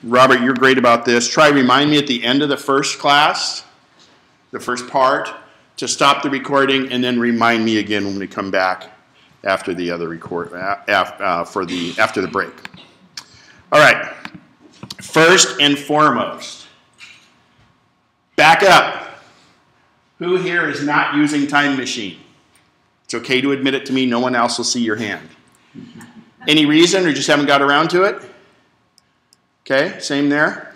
Robert, you're great about this. Try remind me at the end of the first class, the first part, to stop the recording, and then remind me again when we come back after the other after the break. All right. First and foremost, back up. Who here is not using Time Machine? It's okay to admit it to me. No one else will see your hand. Any reason, or just haven't got around to it? Okay, same there.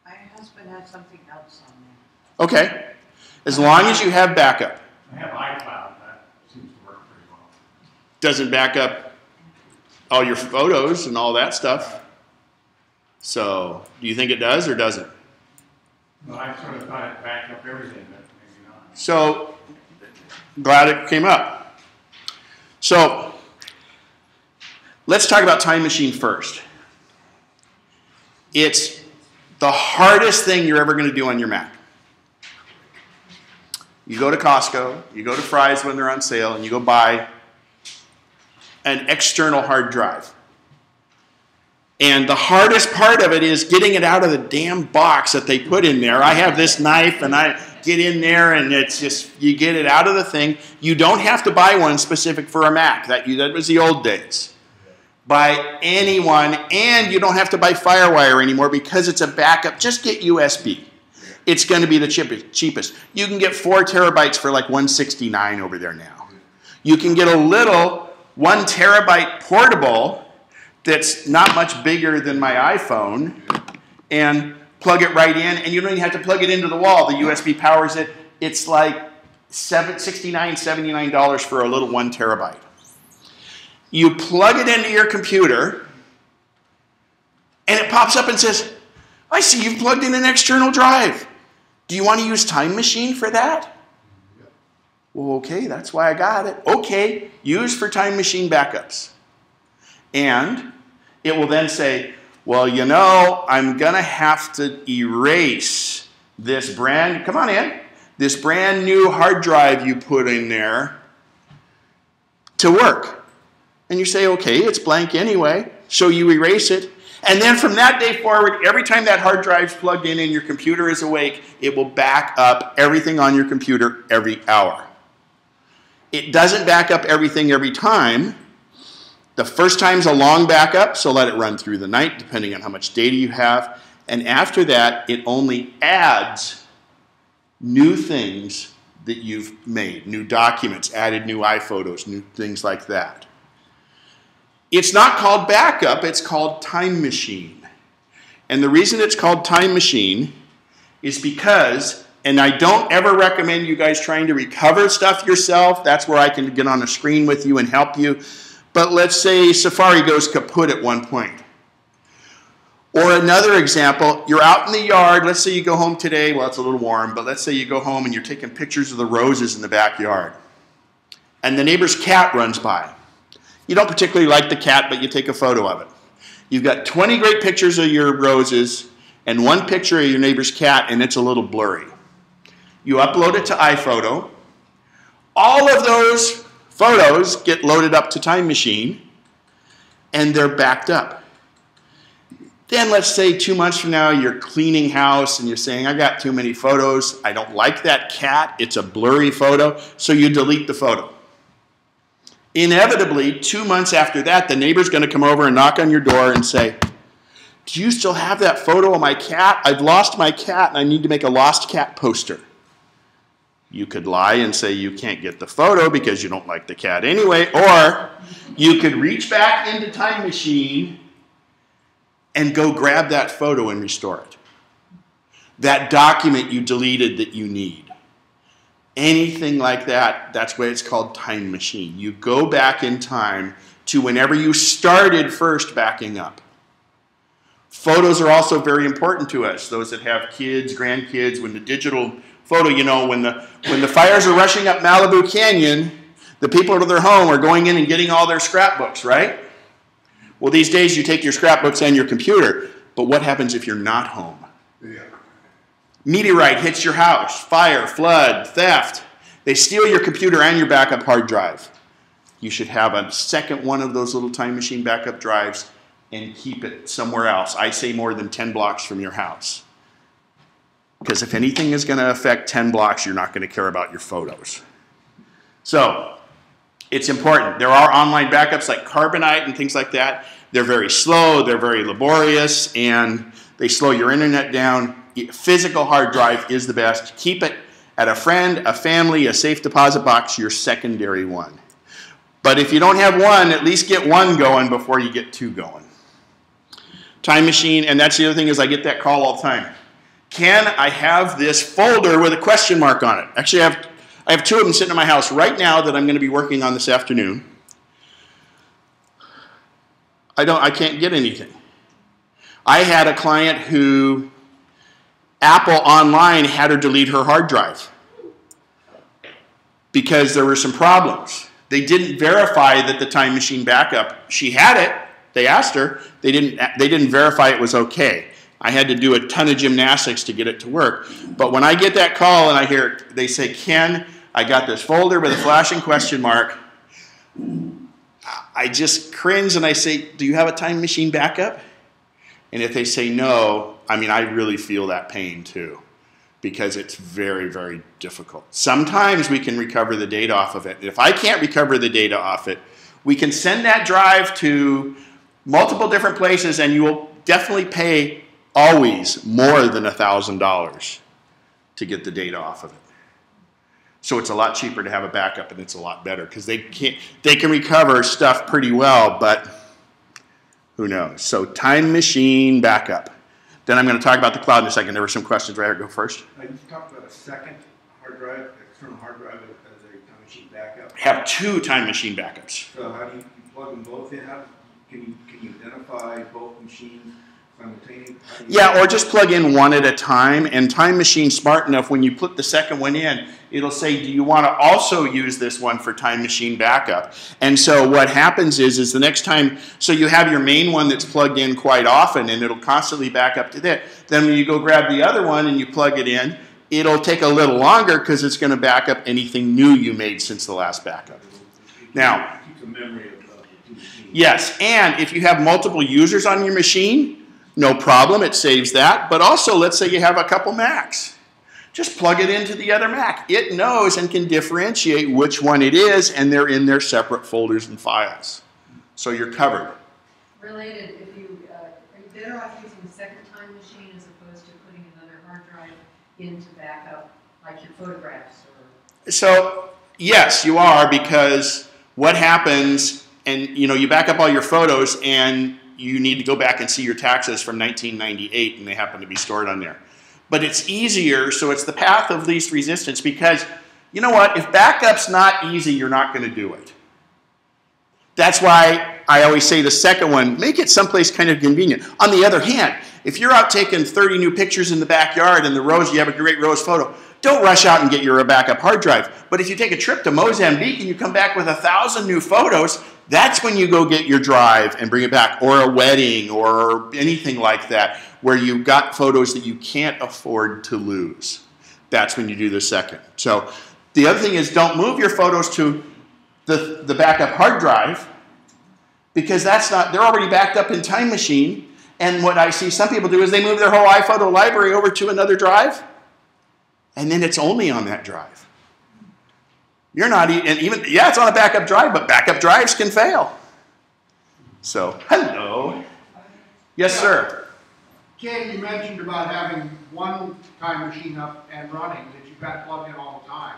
My husband has something else on there. Okay, as long as you have backup. I have iCloud. That seems to work pretty well. Doesn't back up all your photos and all that stuff. So, do you think it does or doesn't? Well, I sort of thought it backed up everything, but maybe not. So, glad it came up. So, let's talk about Time Machine first. It's the hardest thing you're ever going to do on your Mac. You go to Costco, you go to Fry's when they're on sale, and you go buy an external hard drive. And the hardest part of it is getting it out of the damn box that they put in there. I have this knife, and I get in there, and it's just, you get it out of the thing. You don't have to buy one specific for a Mac. That was the old days. By anyone, and you don't have to buy FireWire anymore because it's a backup. Just get USB. It's going to be the cheapest. You can get 4 terabytes for like $169 over there now. You can get a little 1 terabyte portable that's not much bigger than my iPhone and plug it right in, and you don't even have to plug it into the wall. The USB powers it. It's like $69, $79 for a little 1 terabyte. You plug it into your computer, and it pops up and says, I see you've plugged in an external drive. Do you want to use Time Machine for that? Well, okay, that's why I got it. Okay, use for Time Machine backups. And it will then say, well, you know, I'm going to have to erase this come on in, this brand new hard drive you put in there to work. And you say, okay, it's blank anyway, so you erase it. And then from that day forward, every time that hard drive's plugged in and your computer is awake, it will back up everything on your computer every hour. It doesn't back up everything every time. The first time's a long backup, so let it run through the night, depending on how much data you have. And after that, it only adds new things that you've made, new documents, added new iPhotos, new things like that. It's not called backup, it's called Time Machine. And the reason it's called Time Machine is because, and I don't ever recommend you guys trying to recover stuff yourself. That's where I can get on a screen with you and help you. But let's say Safari goes kaput at one point. Or another example, you're out in the yard. Let's say you go home today. Well, it's a little warm, but let's say you go home and you're taking pictures of the roses in the backyard. And the neighbor's cat runs by. You don't particularly like the cat, but you take a photo of it. You've got 20 great pictures of your roses and 1 picture of your neighbor's cat, and it's a little blurry. You upload it to iPhoto. All of those photos get loaded up to Time Machine, and they're backed up. Then let's say 2 months from now, you're cleaning house, and you're saying, I got too many photos. I don't like that cat. It's a blurry photo, so you delete the photo. Inevitably, 2 months after that, the neighbor's going to come over and knock on your door and say, do you still have that photo of my cat? I've lost my cat, and I need to make a lost cat poster. You could lie and say you can't get the photo because you don't like the cat anyway, or you could reach back into Time Machine and go grab that photo and restore it. That document you deleted that you need. Anything like that, that's why it's called Time Machine. You go back in time to whenever you started first backing up. Photos are also very important to us. Those that have kids, grandkids, when the digital photo, you know, when the fires are rushing up Malibu Canyon, the people at their home are going in and getting all their scrapbooks, right? Well, these days you take your scrapbooks and your computer, but what happens if you're not home? Yeah. Meteorite hits your house, fire, flood, theft. They steal your computer and your backup hard drive. You should have a second one of those little Time Machine backup drives and keep it somewhere else. I say more than 10 blocks from your house. Because if anything is going to affect 10 blocks, you're not going to care about your photos. So it's important. There are online backups like Carbonite and things like that. They're very slow, they're very laborious, and they slow your internet down. Physical hard drive is the best. Keep it at a friend, a family, a safe deposit box, your secondary one. But if you don't have one, at least get one going before you get two going. Time machine, and that's the other thing is I get that call all the time. Can I have this folder with a question mark on it? Actually, I have two of them sitting in my house right now that I'm going to be working on this afternoon. I can't get anything. I had a client who Apple online had her delete her hard drive because there were some problems. They didn't verify that the time machine backup, she had it, they asked her, they didn't verify it was okay. I had to do a ton of gymnastics to get it to work. But when I get that call and I hear, they say, Ken, I got this folder with a flashing question mark, I just cringe and I say, do you have a time machine backup? And if they say no, I mean, I really feel that pain too, because it's very, very difficult. Sometimes we can recover the data off of it. If I can't recover the data off it, we can send that drive to multiple different places and you will definitely pay always more than $1,000 to get the data off of it. So it's a lot cheaper to have a backup, and it's a lot better because they can recover stuff pretty well, but who knows? So time machine backup. Then I'm going to talk about the cloud in a second. There were some questions. Right, go first. You talked about a second hard drive, external hard drive as a time machine backup. Have two time machine backups. So how do you plug them both in? Can you identify both machines simultaneously? Yeah, or just plug in one at a time. And Time Machine's smart enough, when you put the second one in, it'll say, do you want to also use this one for Time Machine backup? And so what happens is the next time, so you have your main one that's plugged in quite often, and it'll constantly back up to that. Then when you go grab the other one and you plug it in, it'll take a little longer because it's going to back up anything new you made since the last backup. Now, keeps a memory of the two machines. Yes, and if you have multiple users on your machine, no problem, it saves that. But also, let's say you have a couple Macs. Just plug it into the other Mac. It knows and can differentiate which one it is, and they're in their separate folders and files. So you're covered. Related, if you are you better off using a second time machine as opposed to putting another hard drive into backup, like your photographs? Or... So yes, you are, because what happens, and you back up all your photos, and you need to go back and see your taxes from 1998, and they happen to be stored on there. But it's easier, so it's the path of least resistance, because you know what? If backup's not easy, you're not going to do it. That's why I always say the second one, make it someplace kind of convenient. On the other hand, if you're out taking 30 new pictures in the backyard and you have a great rose photo, don't rush out and get your backup hard drive. But if you take a trip to Mozambique and you come back with 1,000 new photos, that's when you go get your drive and bring it back, or a wedding or anything like that, where you've got photos that you can't afford to lose. That's when you do the second. So the other thing is, don't move your photos to the backup hard drive, because they're already backed up in Time Machine. And what I see some people do is they move their whole iPhoto library over to another drive, and then it's only on that drive. You're not even, yeah, it's on a backup drive, but backup drives can fail. So, hello. Yes, sir. Ken, you mentioned about having one time machine up and running that you've got plugged in all the time.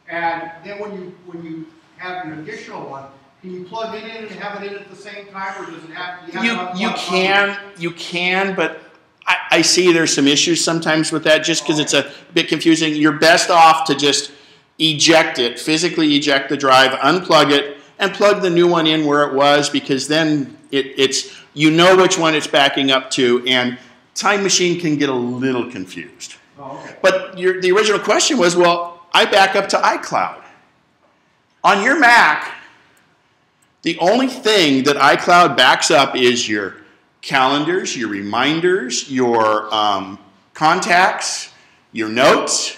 And then when you have an additional one, can you plug it in and have it in at the same time, or does it have to You can, but I see there's some issues sometimes with that, just because it's a bit confusing. You're best off to just eject it, physically eject the drive, unplug it, and plug the new one in where it was, because then you know which one it's backing up to, and Time Machine can get a little confused. Oh, okay. But the original question was, well, I back up to iCloud. On your Mac, the only thing that iCloud backs up is your calendars, your reminders, your contacts, your notes,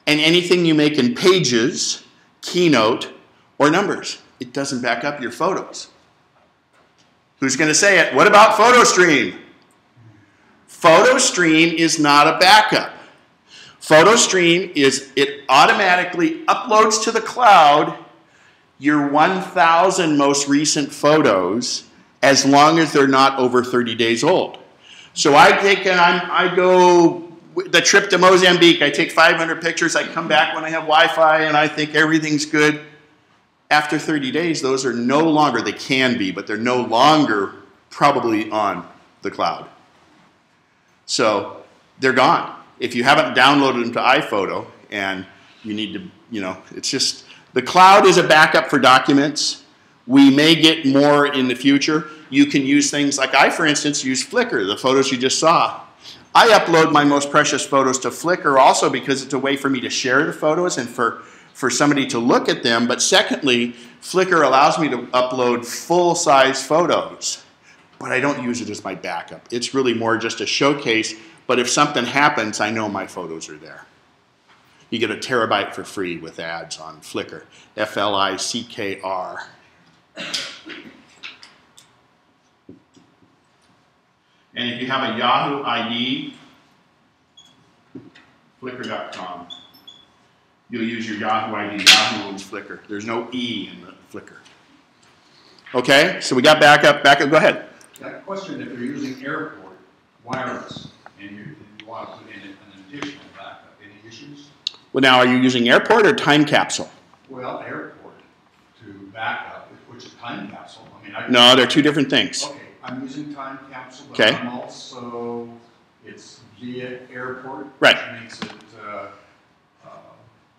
and anything you make in Pages, Keynote, or Numbers. It doesn't back up your photos. Who's going to say it? What about PhotoStream? PhotoStream is not a backup. PhotoStream is, it automatically uploads to the cloud your 1,000 most recent photos as long as they're not over 30 days old. So I go the trip to Mozambique, I take 500 pictures, I come back when I have Wi-Fi and I think everything's good. After 30 days, those are no longer, they can be, but they're no longer probably on the cloud. So they're gone. If you haven't downloaded them to iPhoto and you need to, you know, it's just, the cloud is a backup for documents. We may get more in the future. You can use things like I, for instance, use Flickr, the photos you just saw. I upload my most precious photos to Flickr also because it's a way for me to share the photos and for somebody to look at them. But secondly, Flickr allows me to upload full-size photos, but I don't use it as my backup. It's really more just a showcase, but if something happens, I know my photos are there. You get a terabyte for free with ads on Flickr, F-L-I-C-K-R. And if you have a Yahoo ID, Flickr.com. You'll use your Yahoo ID. Yahoo owns Flickr. There's no E in the Flickr. Okay, so we got backup. Backup, go ahead. That question, if you're using airport wireless and you want to put in an additional backup, any issues? Well, now, are you using airport or time capsule? Well, airport to backup, which is time capsule. I mean, No, they're two different things. Okay, I'm using time capsule, but Okay. I'm also, it's via airport, Right. which makes it,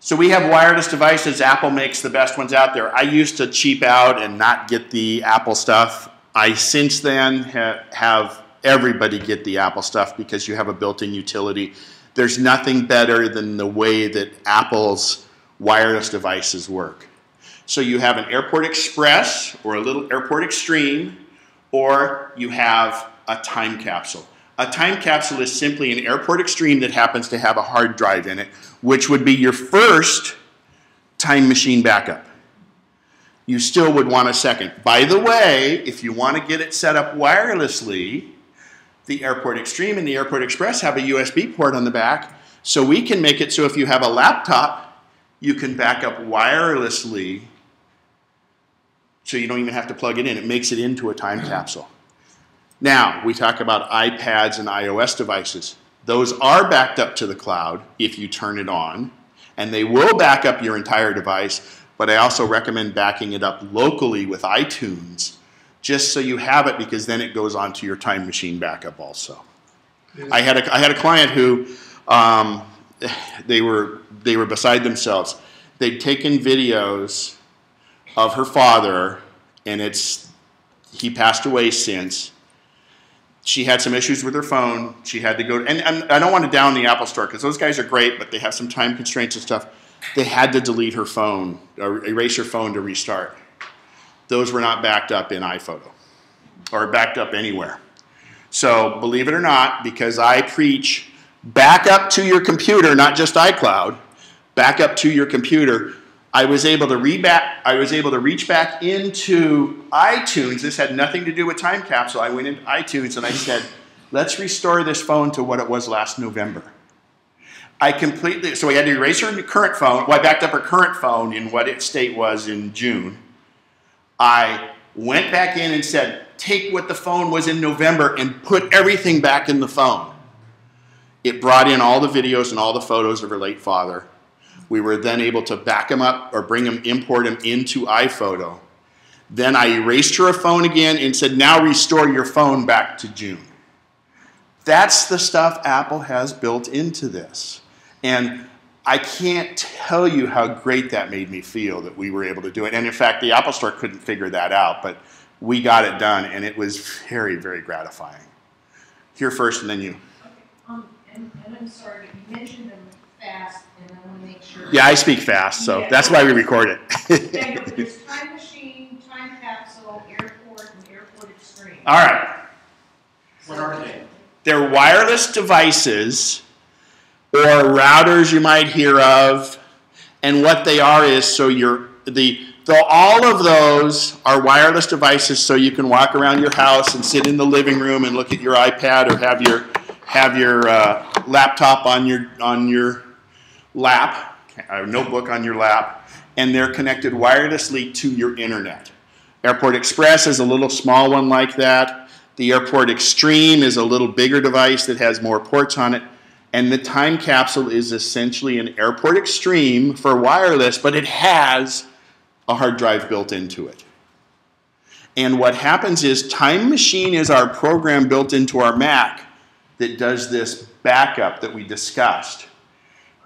So we have wireless devices. Apple makes the best ones out there. I used to cheap out and not get the Apple stuff. I since then have everybody get the Apple stuff because you have a built-in utility. There's nothing better than the way that Apple's wireless devices work. So you have an Airport Express or a little Airport Extreme, or you have a time capsule. A time capsule is simply an Airport Extreme that happens to have a hard drive in it, which would be your first time machine backup. You still would want a second. By the way, if you want to get it set up wirelessly, the Airport Extreme and the Airport Express have a USB port on the back, so we can make it so if you have a laptop, you can back up wirelessly, so you don't even have to plug it in. It makes it into a time capsule. Now, we talk about iPads and iOS devices. Those are backed up to the cloud if you turn it on, and they will back up your entire device, but I also recommend backing it up locally with iTunes, just so you have it, because then it goes onto your time machine backup also. I had a client who, they were beside themselves. They'd taken videos of her father, and he passed away since. She had some issues with her phone. She had to go, and I don't want to down the Apple Store because those guys are great, but they have some time constraints and stuff. They had to delete her phone, or erase her phone to restart. Those were not backed up in iPhoto or backed up anywhere. So believe it or not, because I preach back up to your computer, not just iCloud, back up to your computer, I was able to reach back into iTunes. This had nothing to do with time capsule. I went into iTunes and I said, let's restore this phone to what it was last November. So we had to erase her current phone. Well, I backed up her current phone in what its state was in June. I went back in and said, take what the phone was in November and put everything back in the phone. It brought in all the videos and all the photos of her late father. We were then able to back them up or import them into iPhoto. Then I erased her a phone again and said, now restore your phone back to June. That's the stuff Apple has built into this. And I can't tell you how great that made me feel that we were able to do it. And in fact, the Apple Store couldn't figure that out, but we got it done, and it was very, very gratifying. Here first, and then you. Okay, and I'm sorry, but you mentioned them fast, and I want to make sure. Yeah, I speak fast, so that's why we record it. Yeah, no, but there's time machine, time capsule, airport, and airport extreme. All right. What are they? They're wireless devices or routers you might hear of, and what they are is so the Though all of those are wireless devices, so you can walk around your house and sit in the living room and look at your iPad or have your laptop on your lap, a notebook on your lap, and they're connected wirelessly to your internet. Airport Express is a little small one like that. The Airport Extreme is a little bigger device that has more ports on it. And the time capsule is essentially an Airport Extreme for wireless, but it has a hard drive built into it. And what happens is Time Machine is our program built into our Mac that does this backup that we discussed.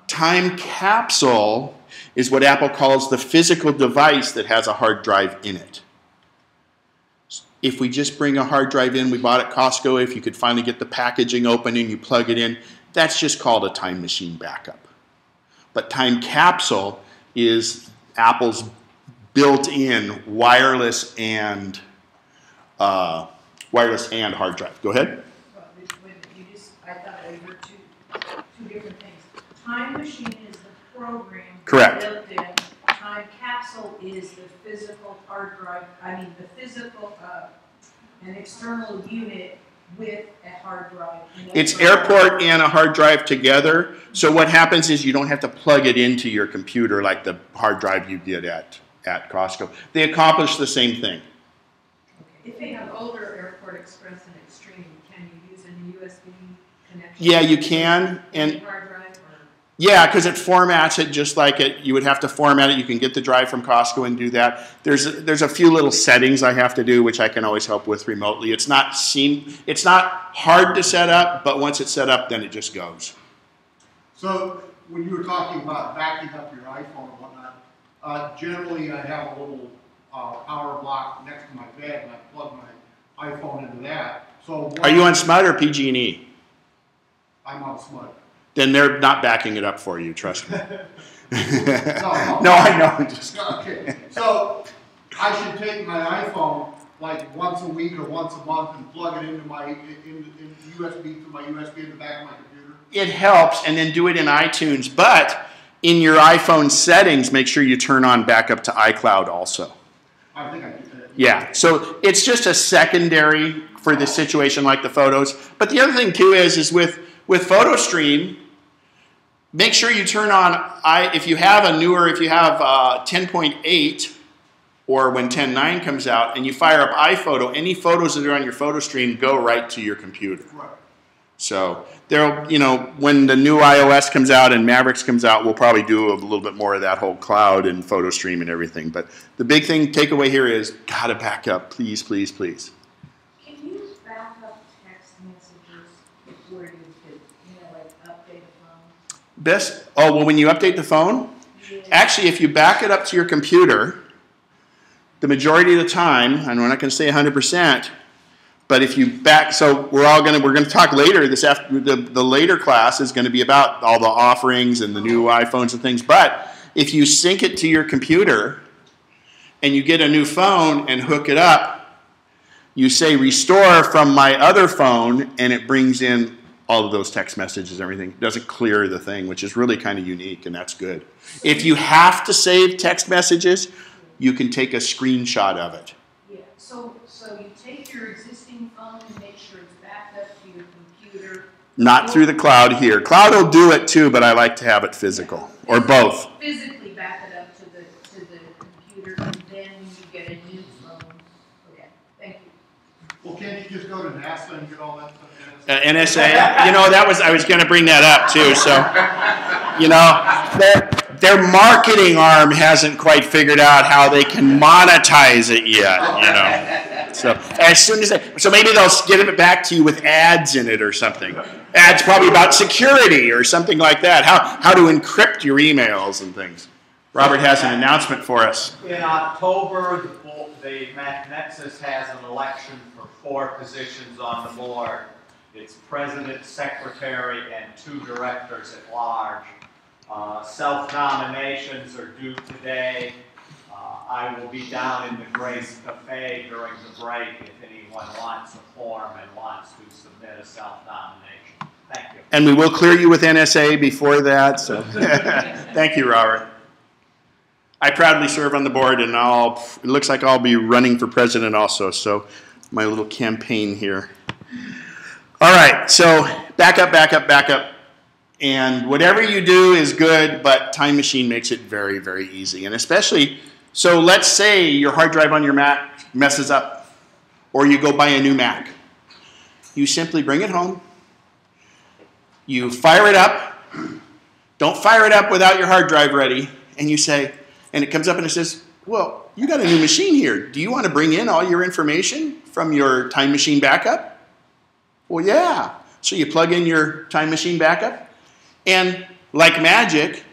Time Capsule is what Apple calls the physical device that has a hard drive in it. If we just bring a hard drive in, we bought at Costco, if you could finally get the packaging open and you plug it in, that's just called a Time Machine backup. But Time Capsule is Apple's built-in wireless and hard drive. Go ahead. I thought they were two different things. Time Machine is the program. Correct. Built in. Time Capsule is the physical hard drive. The physical, an external unit with a hard drive. It's Airport and a hard drive together. So what happens is you don't have to plug it into your computer like the hard drive you get at Costco. They accomplish the same thing. If they have older Airport Express and Extreme, can you use a USB connection? Yeah, you can. And hard drive? yeah, because it formats it just like it. You would have to format it. You can get the drive from Costco and do that. There's a few little settings I have to do, which I can always help with remotely. It's not hard to set up, but once it's set up, then it just goes. So when you were talking about backing up your iPhone and whatnot, generally I have a little power block next to my bed, and I plug my iPhone into that. So are you on SMUD or PG&E? I'm on SMUD. Then they're not backing it up for you, trust me. No, I know. Just okay. So I should take my iPhone like once a week or once a month and plug it into my in USB through my USB in the back of my computer. It helps, and then do it in iTunes. But in your iPhone settings, make sure you turn on backup to iCloud also. I think I did that. Yeah, so it's just a secondary for this situation like the photos. But the other thing too is with PhotoStream, make sure you turn on, if you have 10.8 or when 10.9 comes out and you fire up iPhoto, any photos that are on your PhotoStream go right to your computer. Right. So when the new iOS comes out and Mavericks comes out, we'll probably do a little bit more of that whole cloud and PhotoStream and everything. But the big takeaway here is gotta back up, please, please, please. Can you back up text messages before you could, update the phone? When you update the phone, Yeah. actually, if you back it up to your computer, the majority of the time, and we're not going to say 100%, but if you we're going to talk later. The later class is going to be about all the offerings and the new iPhones and things. But if you sync it to your computer and you get a new phone and hook it up, you say restore from my other phone, and it brings in all of those text messages and everything. It doesn't clear the thing, which is really kind of unique, and that's good. If you have to save text messages, you can take a screenshot of it. Yeah, so you take your existing phone and make sure it's backed up to your computer. Not through the cloud here. Cloud will do it too, but I like to have it physical, or both. Physically back it up to the computer, and then you get a new phone. Okay, thank you. Well, can't you just go to NASA and get all that stuff? NSA, I was going to bring that up too. So, their marketing arm hasn't quite figured out how they can monetize it yet. So as soon as so maybe they'll get it back to you with ads in it or something. Ads probably about security or something like that. How to encrypt your emails and things. Robert has an announcement for us. In October, the MacNexus has an election for 4 positions on the board. It's president, secretary, and 2 directors at large. Self-nominations are due today. I will be down in the Grace Cafe during the break if anyone wants a form and wants to submit a self-nomination. Thank you. And we will clear you with NSA before that. So thank you, Robert. I proudly serve on the board, and it looks like I'll be running for president also, so my little campaign here. All right, so back up, back up, back up. And whatever you do is good, but Time Machine makes it very, very easy. And especially, so let's say your hard drive on your Mac messes up, or you go buy a new Mac. You simply bring it home, you fire it up, don't fire it up without your hard drive ready, and you say, and it comes up and it says, well, you got a new machine here. Do you want to bring in all your information from your Time Machine backup? Well, yeah. So you plug in your Time Machine backup, and like magic,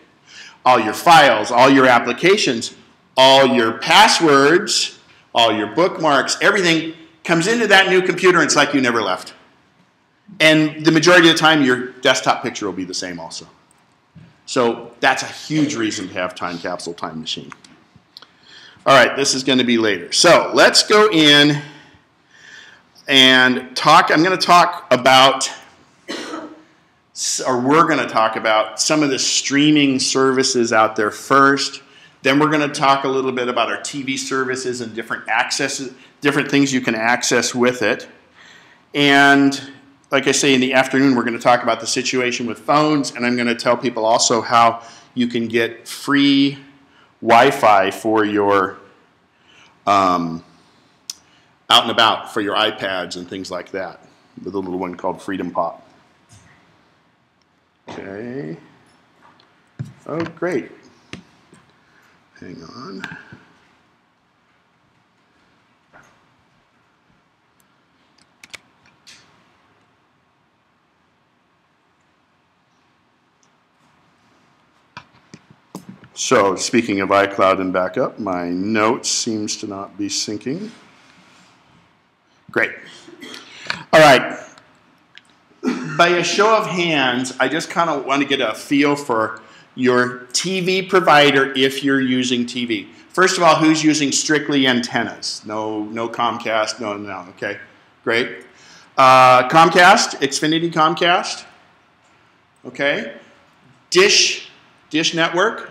all your files, all your applications, all your passwords, all your bookmarks, everything comes into that new computer, and it's like you never left. And the majority of the time, your desktop picture will be the same also. So that's a huge reason to have Time Capsule Time Machine. All right, this is going to be later. So let's go in and talk. I'm going to talk about, or we're going to talk about some of the streaming services out there first. Then we're going to talk a little bit about our TV services and different accesses, different things you can access with it. And like I say, in the afternoon, we're going to talk about the situation with phones, and I'm going to tell people also how you can get free Wi-Fi for your out and about, for your iPads and things like that, with a little one called Freedom Pop. Okay. Oh, great. Hang on. So, speaking of iCloud and backup, my notes seems to not be syncing. Great. All right. By a show of hands, I just kind of want to get a feel for your TV provider if you're using TV. First of all, who's using strictly antennas? No Comcast, no, okay, great. Comcast, Xfinity Comcast, okay. Dish Network,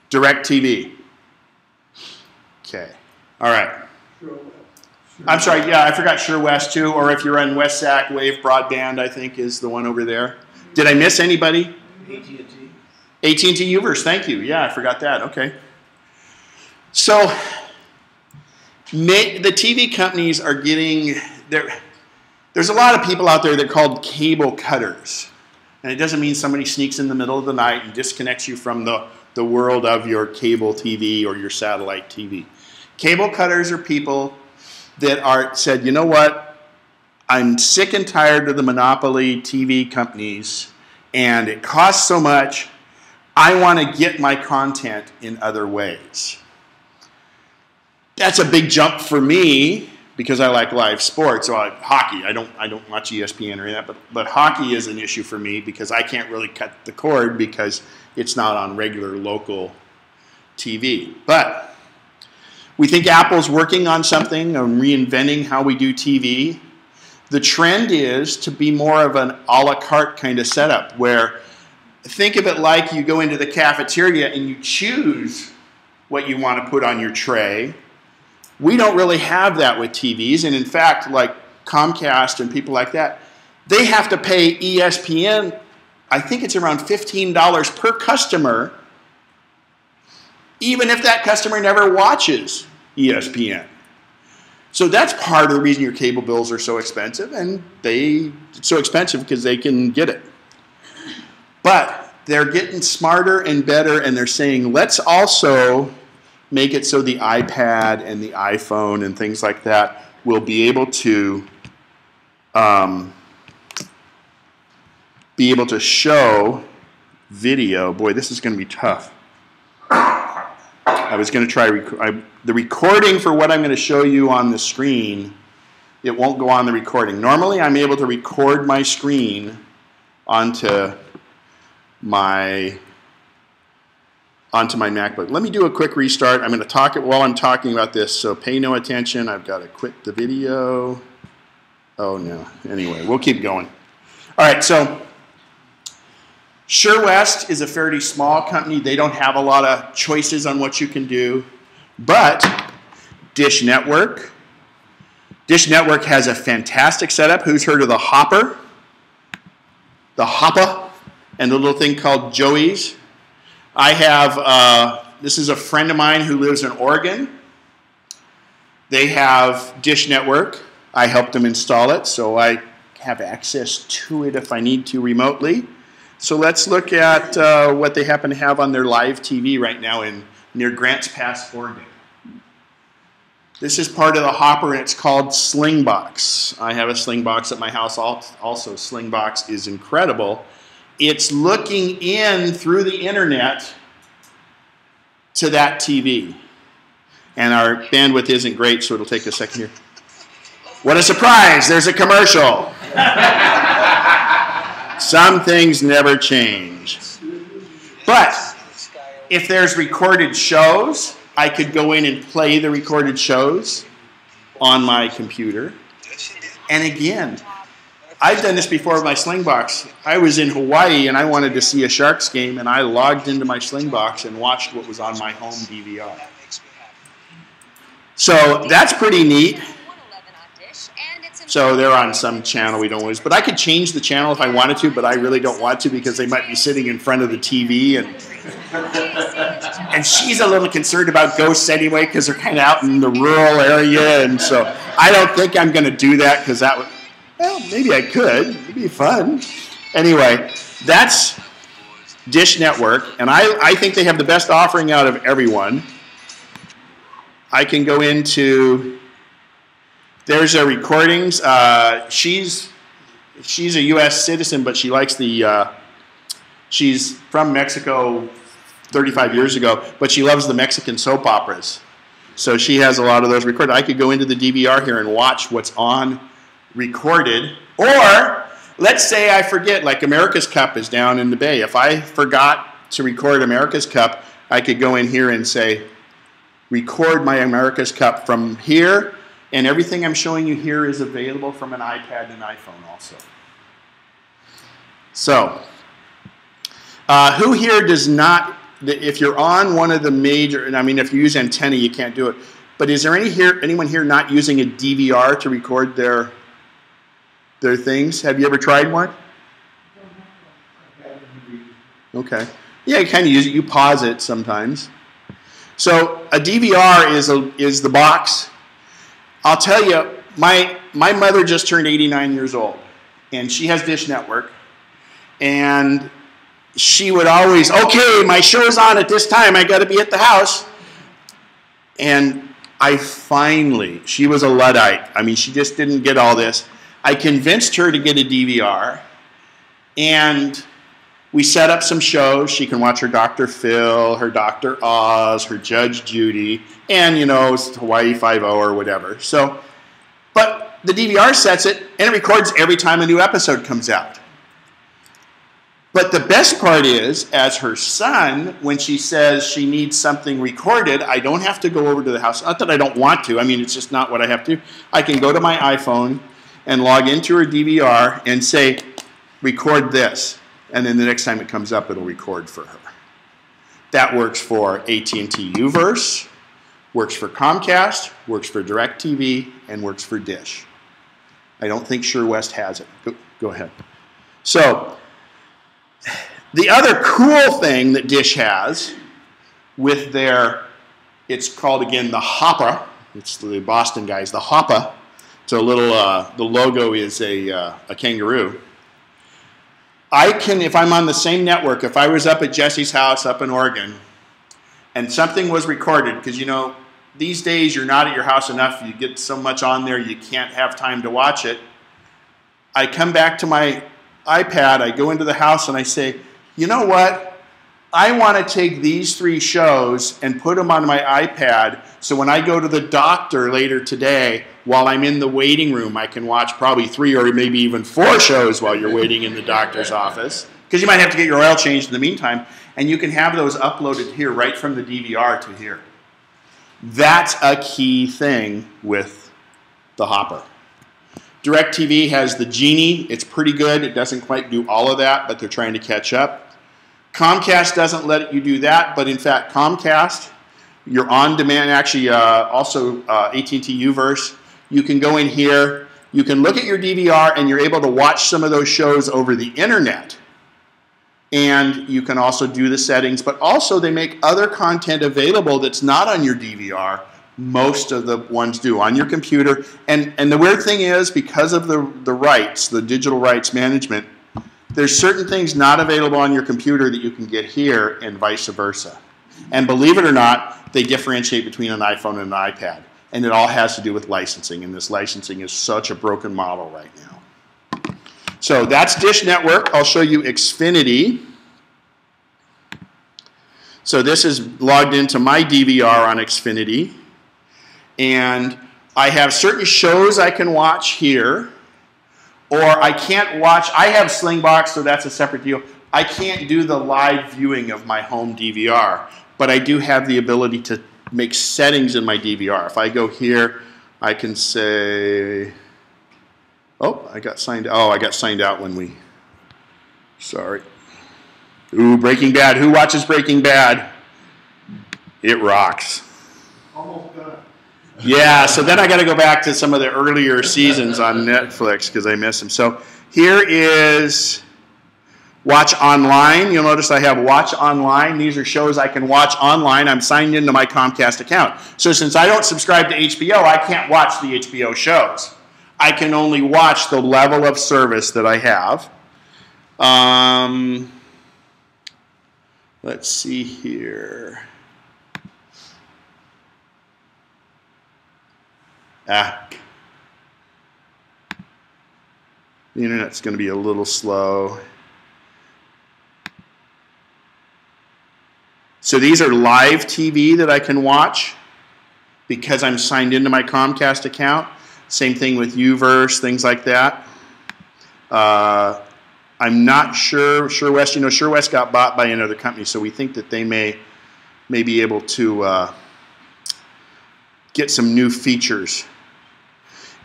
DirecTV. Okay, all right. I'm sorry, yeah, I forgot Sure West too, or if you're on WestSac, Wave Broadband, I think is the one over there. Did I miss anybody? AT&T. AT&T Uverse, thank you. Yeah, I forgot that, okay. So, the TV companies are getting, there's a lot of people out there that are called cable cutters. And it doesn't mean somebody sneaks in the middle of the night and disconnects you from the world of your cable TV or your satellite TV. Cable cutters are people that said, you know what, I'm sick and tired of the monopoly TV companies, and it costs so much, I want to get my content in other ways. That's a big jump for me, because I like live sports. So hockey, I don't watch ESPN or any of that, but hockey is an issue for me because I can't really cut the cord because it's not on regular local TV. But we think Apple's working on something, on reinventing how we do TV. The trend is to be more of an a la carte kind of setup, where think of it like you go into the cafeteria and you choose what you want to put on your tray. We don't really have that with TVs, and in fact, like Comcast and people like that, they have to pay ESPN, I think it's around $15 per customer, even if that customer never watches ESPN. So that's part of the reason your cable bills are so expensive, and it's so expensive because they can get it. But they're getting smarter and better, and they're saying, let's also make it so the iPad and the iPhone and things like that will be able to show video. Boy, this is going to be tough. I was going to try the recording for what I'm going to show you on the screen. It won't go on the recording. Normally, I'm able to record my screen onto my MacBook. Let me do a quick restart. I'm going to talk it while I'm talking about this, so pay no attention. I've got to quit the video. Oh, no. Anyway, we'll keep going. All right, so Sure West is a fairly small company. They don't have a lot of choices on what you can do. But Dish Network has a fantastic setup. Who's heard of the Hopper? The Hopper and the little thing called Joey's. I have, this is a friend of mine who lives in Oregon. They have Dish Network. I helped them install it, so I have access to it if I need to remotely. So let's look at what they happen to have on their live TV right now near Grants Pass, Oregon. This is part of the Hopper, and it's called Slingbox. I have a Slingbox at my house also. Slingbox is incredible. It's looking in through the internet to that TV. And our bandwidth isn't great, so it'll take a second here. What a surprise! There's a commercial. Some things never change. But if there's recorded shows, I could go in and play the recorded shows on my computer. And again, I've done this before with my Slingbox. I was in Hawaii and I wanted to see a Sharks game, and I logged into my Slingbox and watched what was on my home DVR. So that's pretty neat. So they're on some channel we don't always, but I could change the channel if I wanted to, but I really don't want to because they might be sitting in front of the TV, and she's a little concerned about ghosts anyway because they're kind of out in the rural area, and so I don't think I'm going to do that because that would, well, maybe I could. It'd be fun. Anyway, that's Dish Network, and I think they have the best offering out of everyone. I can go into... There's a recordings. She's a U.S. citizen, but she likes the. She's from Mexico 35 years ago, but she loves the Mexican soap operas. So she has a lot of those recorded. I could go into the DVR here and watch what's on recorded. Or let's say I forget, like America's Cup is down in the Bay. If I forgot to record America's Cup, I could go in here and say, record my America's Cup from here. And everything I'm showing you here is available from an iPad and iPhone also. So, who here does not, if you're on one of the major, and I mean if you use antenna you can't do it, but is there anyone here not using a DVR to record their things? Have you ever tried one? Okay. Yeah, you kind of use it, you pause it sometimes. So a DVR is the box. I'll tell you, my mother just turned 89 years old, and she has Dish Network, and she would always, okay, my show's on at this time, I got to be at the house. And she was a Luddite. I mean, she just didn't get all this. I convinced her to get a DVR, and we set up some shows. She can watch her Dr. Phil, her Dr. Oz, her Judge Judy, and, you know, Hawaii Five-0 or whatever. So, but the DVR sets it, and it records every time a new episode comes out. But the best part is, as her son, when she says she needs something recorded, I don't have to go over to the house. Not that I don't want to. I mean, it's just not what I have to do. I can go to my iPhone and log into her DVR and say, record this. And then the next time it comes up, it'll record for her. That works for AT&T Uverse, works for Comcast, works for DirecTV, and works for Dish. I don't think Sure West has it. Go ahead. So, the other cool thing that Dish has with their, it's called again the Hopper. It's the Boston guys, the Hopper. So the logo is a kangaroo. I can, if I'm on the same network, if I was up at Jesse's house up in Oregon and something was recorded, because, you know, these days you're not at your house enough, you get so much on there you can't have time to watch it. I come back to my iPad, I go into the house and I say, you know what? I want to take these 3 shows and put them on my iPad so when I go to the doctor later today, while I'm in the waiting room, I can watch probably 3 or maybe even 4 shows while you're waiting in the doctor's office. Because you might have to get your oil changed in the meantime. And you can have those uploaded here right from the DVR to here. That's a key thing with the Hopper. DirecTV has the Genie. It's pretty good. It doesn't quite do all of that, but they're trying to catch up. Comcast doesn't let you do that, but in fact, Comcast, your on-demand, actually also AT&T Uverse, you can go in here, you can look at your DVR, and you're able to watch some of those shows over the internet. And you can also do the settings, but also they make other content available that's not on your DVR. Most of the ones do on your computer. And the weird thing is, because of the rights, the digital rights management, there's certain things not available on your computer that you can get here and vice versa. And believe it or not, they differentiate between an iPhone and an iPad. And it all has to do with licensing, and this licensing is such a broken model right now. So that's Dish Network. I'll show you Xfinity. So this is logged into my DVR on Xfinity. And I have certain shows I can watch here. Or I can't watch, I have Slingbox, so that's a separate deal. I can't do the live viewing of my home DVR, but I do have the ability to make settings in my DVR. If I go here, I can say, I got signed out when we, sorry. Ooh, Breaking Bad. Who watches Breaking Bad? It rocks. Almost done. Yeah, so then I got to go back to some of the earlier seasons on Netflix because I miss them. So here is Watch Online. You'll notice I have Watch Online. These are shows I can watch online. I'm signed into my Comcast account. So since I don't subscribe to HBO, I can't watch the HBO shows. I can only watch the level of service that I have. Let's see here. The internet's going to be a little slow. So these are live TV that I can watch because I'm signed into my Comcast account. Same thing with Uverse, things like that. I'm not sure. SureWest, SureWest got bought by another company, so we think that they may be able to get some new features.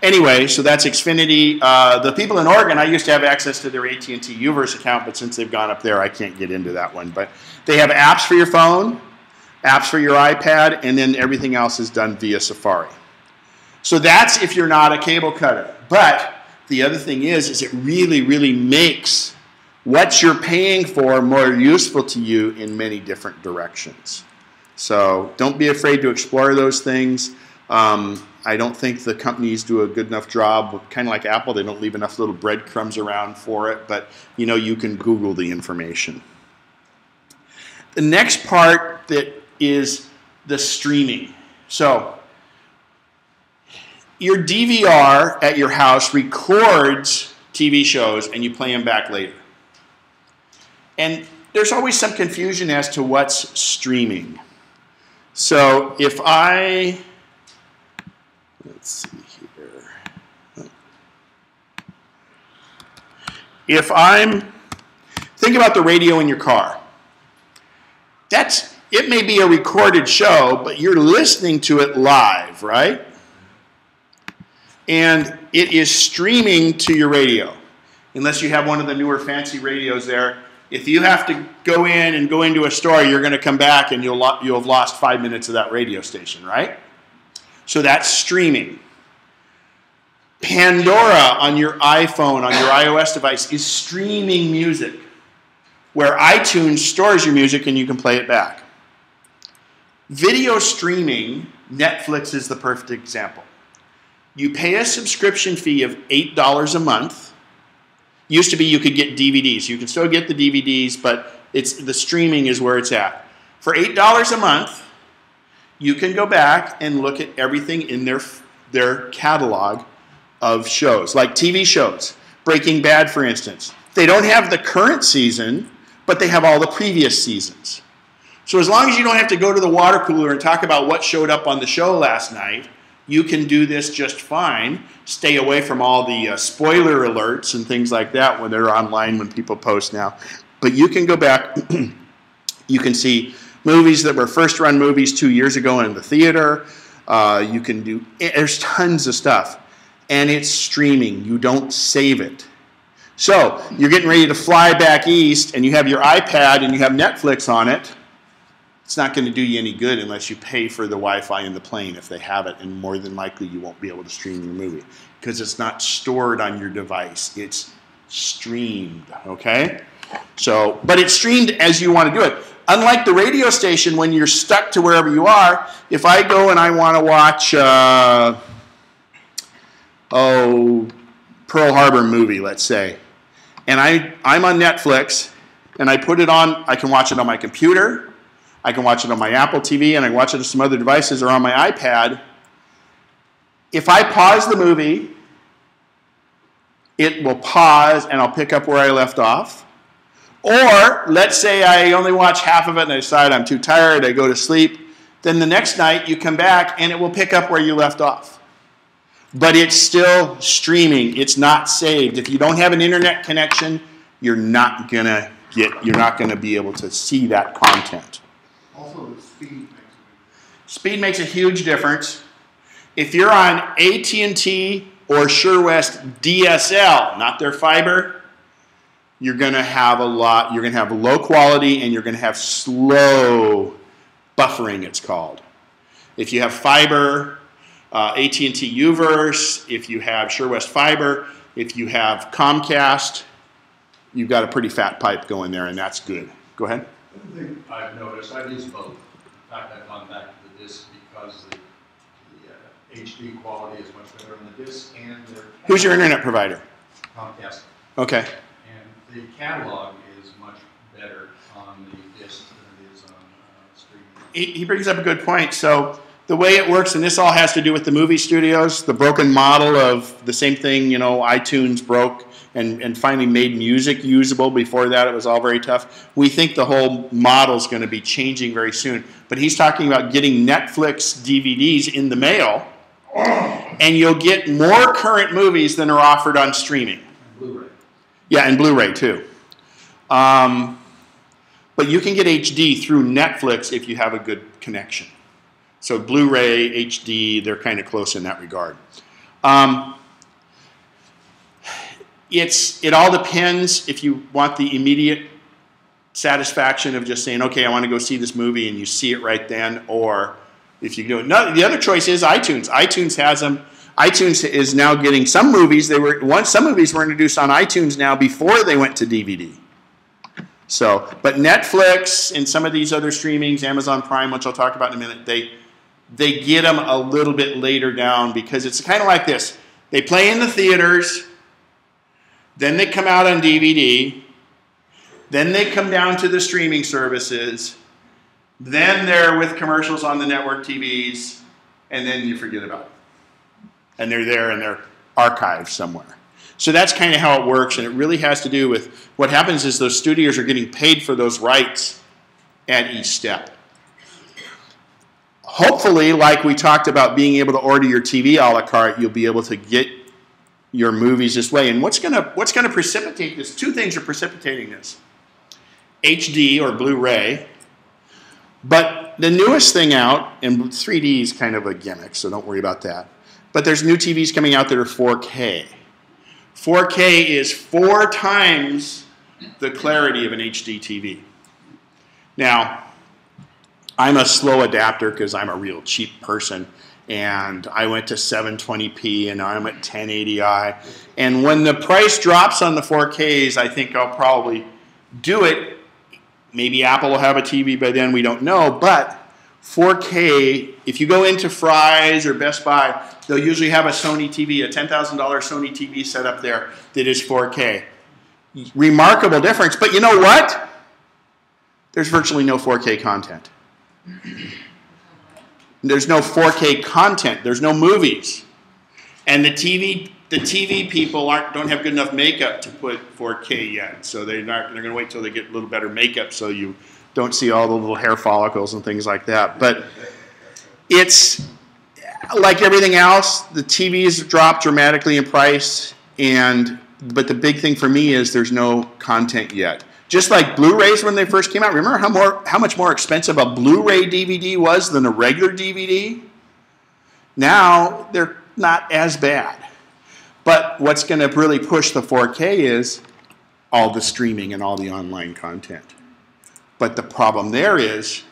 Anyway, so that's Xfinity. The people in Oregon, I used to have access to their AT&T Uverse account, but since they've gone up there, I can't get into that one. But they have apps for your phone, apps for your iPad, and then everything else is done via Safari. So that's if you're not a cable cutter. But the other thing is it really, really makes what you're paying for more useful to you in many different directions. So don't be afraid to explore those things. I don't think the companies do a good enough job, kind of like Apple, they don't leave enough little breadcrumbs around for it, but you can Google the information. The next part that is the streaming. So your DVR at your house records TV shows and you play them back later. And there's always some confusion as to what's streaming. So if let's see here. Think about the radio in your car. It may be a recorded show, but you're listening to it live, right? And it is streaming to your radio. Unless you have one of the newer fancy radios there. If you have to go into a store, you're going to come back and you'll have lost 5 minutes of that radio station, right? So that's streaming. Pandora on your iPhone, on your iOS device, is streaming music, where iTunes stores your music and you can play it back. Video streaming, Netflix is the perfect example. You pay a subscription fee of $8 a month. Used to be you could get DVDs. You can still get the DVDs, but the streaming is where it's at. For $8 a month, you can go back and look at everything in their catalog of shows, like TV shows. Breaking Bad, for instance. They don't have the current season, but they have all the previous seasons. So as long as you don't have to go to the water cooler and talk about what showed up on the show last night, you can do this just fine. Stay away from all the spoiler alerts and things like that when they're online, when people post now. But you can go back, you can see movies that were first run movies 2 years ago in the theater. There's tons of stuff. And it's streaming. You don't save it. So you're getting ready to fly back east, and you have your iPad and you have Netflix on it. It's not going to do you any good unless you pay for the Wi-Fi in the plane if they have it, and more than likely you won't be able to stream your movie because it's not stored on your device. It's streamed, okay? So, but it's streamed as you want to do it. Unlike the radio station, when you're stuck to wherever you are, if I go and I want to watch, Pearl Harbor movie, let's say, and I'm on Netflix, and I put it on, I can watch it on my computer, I can watch it on my Apple TV, and I can watch it on some other devices or on my iPad. If I pause the movie, it will pause and I'll pick up where I left off. Or let's say I only watch half of it and I decide I'm too tired, I go to sleep. Then the next night you come back and it will pick up where you left off. But it's still streaming. It's not saved. If you don't have an internet connection, you're not gonna be able to see that content. Also, the speed makes a big difference. Speed makes a huge difference. If you're on AT&T or SureWest DSL, not their fiber, you're going to have low quality, and you're going to have slow buffering, it's called. If you have fiber, AT&T Uverse, if you have SureWest Fiber, if you have Comcast, you've got a pretty fat pipe going there, and that's good. Go ahead. The thing I've noticed, I've used both. In fact, I've gone back to the disc because the HD quality is much better on the disc, and Who's your internet provider? Comcast. Okay. And the catalog is much better on the disc than it is on streaming. He brings up a good point. So the way it works, and this all has to do with the movie studios, the broken model of the same thing, iTunes broke and finally made music usable. Before that, it was all very tough. We think the whole model is going to be changing very soon. But he's talking about getting Netflix DVDs in the mail, and you'll get more current movies than are offered on streaming. And Blu-ray. Yeah, and Blu-ray too. But you can get HD through Netflix if you have a good connection. So Blu-ray, HD, they're kind of close in that regard. It all depends if you want the immediate satisfaction of just saying, okay, I want to go see this movie, and you see it right then, or if you do it. No, the other choice is iTunes. iTunes has them. iTunes is now getting some movies. Some movies were introduced on iTunes now before they went to DVD. So, but Netflix and some of these other streamings, Amazon Prime, which I'll talk about in a minute, they get them a little bit later down because it's kind of like this. They play in the theaters, then they come out on DVD, then they come down to the streaming services, then they're with commercials on the network TVs, and then you forget about them. And they're there and they're archived somewhere. So that's kind of how it works, and it really has to do with what happens is those studios are getting paid for those rights at each step. Hopefully, like we talked about being able to order your TV a la carte, you'll be able to get your movies this way. And what's gonna precipitate this? Two things are precipitating this. HD or Blu-ray. But the newest thing out, and 3D is kind of a gimmick, so don't worry about that. But there's new TVs coming out that are 4K. 4K is 4 times the clarity of an HD TV. Now, I'm a slow adapter because I'm a real cheap person, and I went to 720p and now I'm at 1080i. And when the price drops on the 4Ks, I think I'll probably do it. Maybe Apple will have a TV by then, we don't know, but 4K, if you go into Fry's or Best Buy, they'll usually have a Sony TV, a $10,000 Sony TV set up there that is 4K. Remarkable difference, but you know what? There's virtually no 4K content. There's no 4K content. There's no movies. And the TV people don't have good enough makeup to put 4K yet. So they're going to wait till they get a little better makeup so you don't see all the little hair follicles and things like that. But it's like everything else, the TVs drop dramatically in price, but the big thing for me is there's no content yet. Just like Blu-rays when they first came out, remember how much more expensive a Blu-ray DVD was than a regular DVD? Now they're not as bad. But what's going to really push the 4K is all the streaming and all the online content. But the problem there is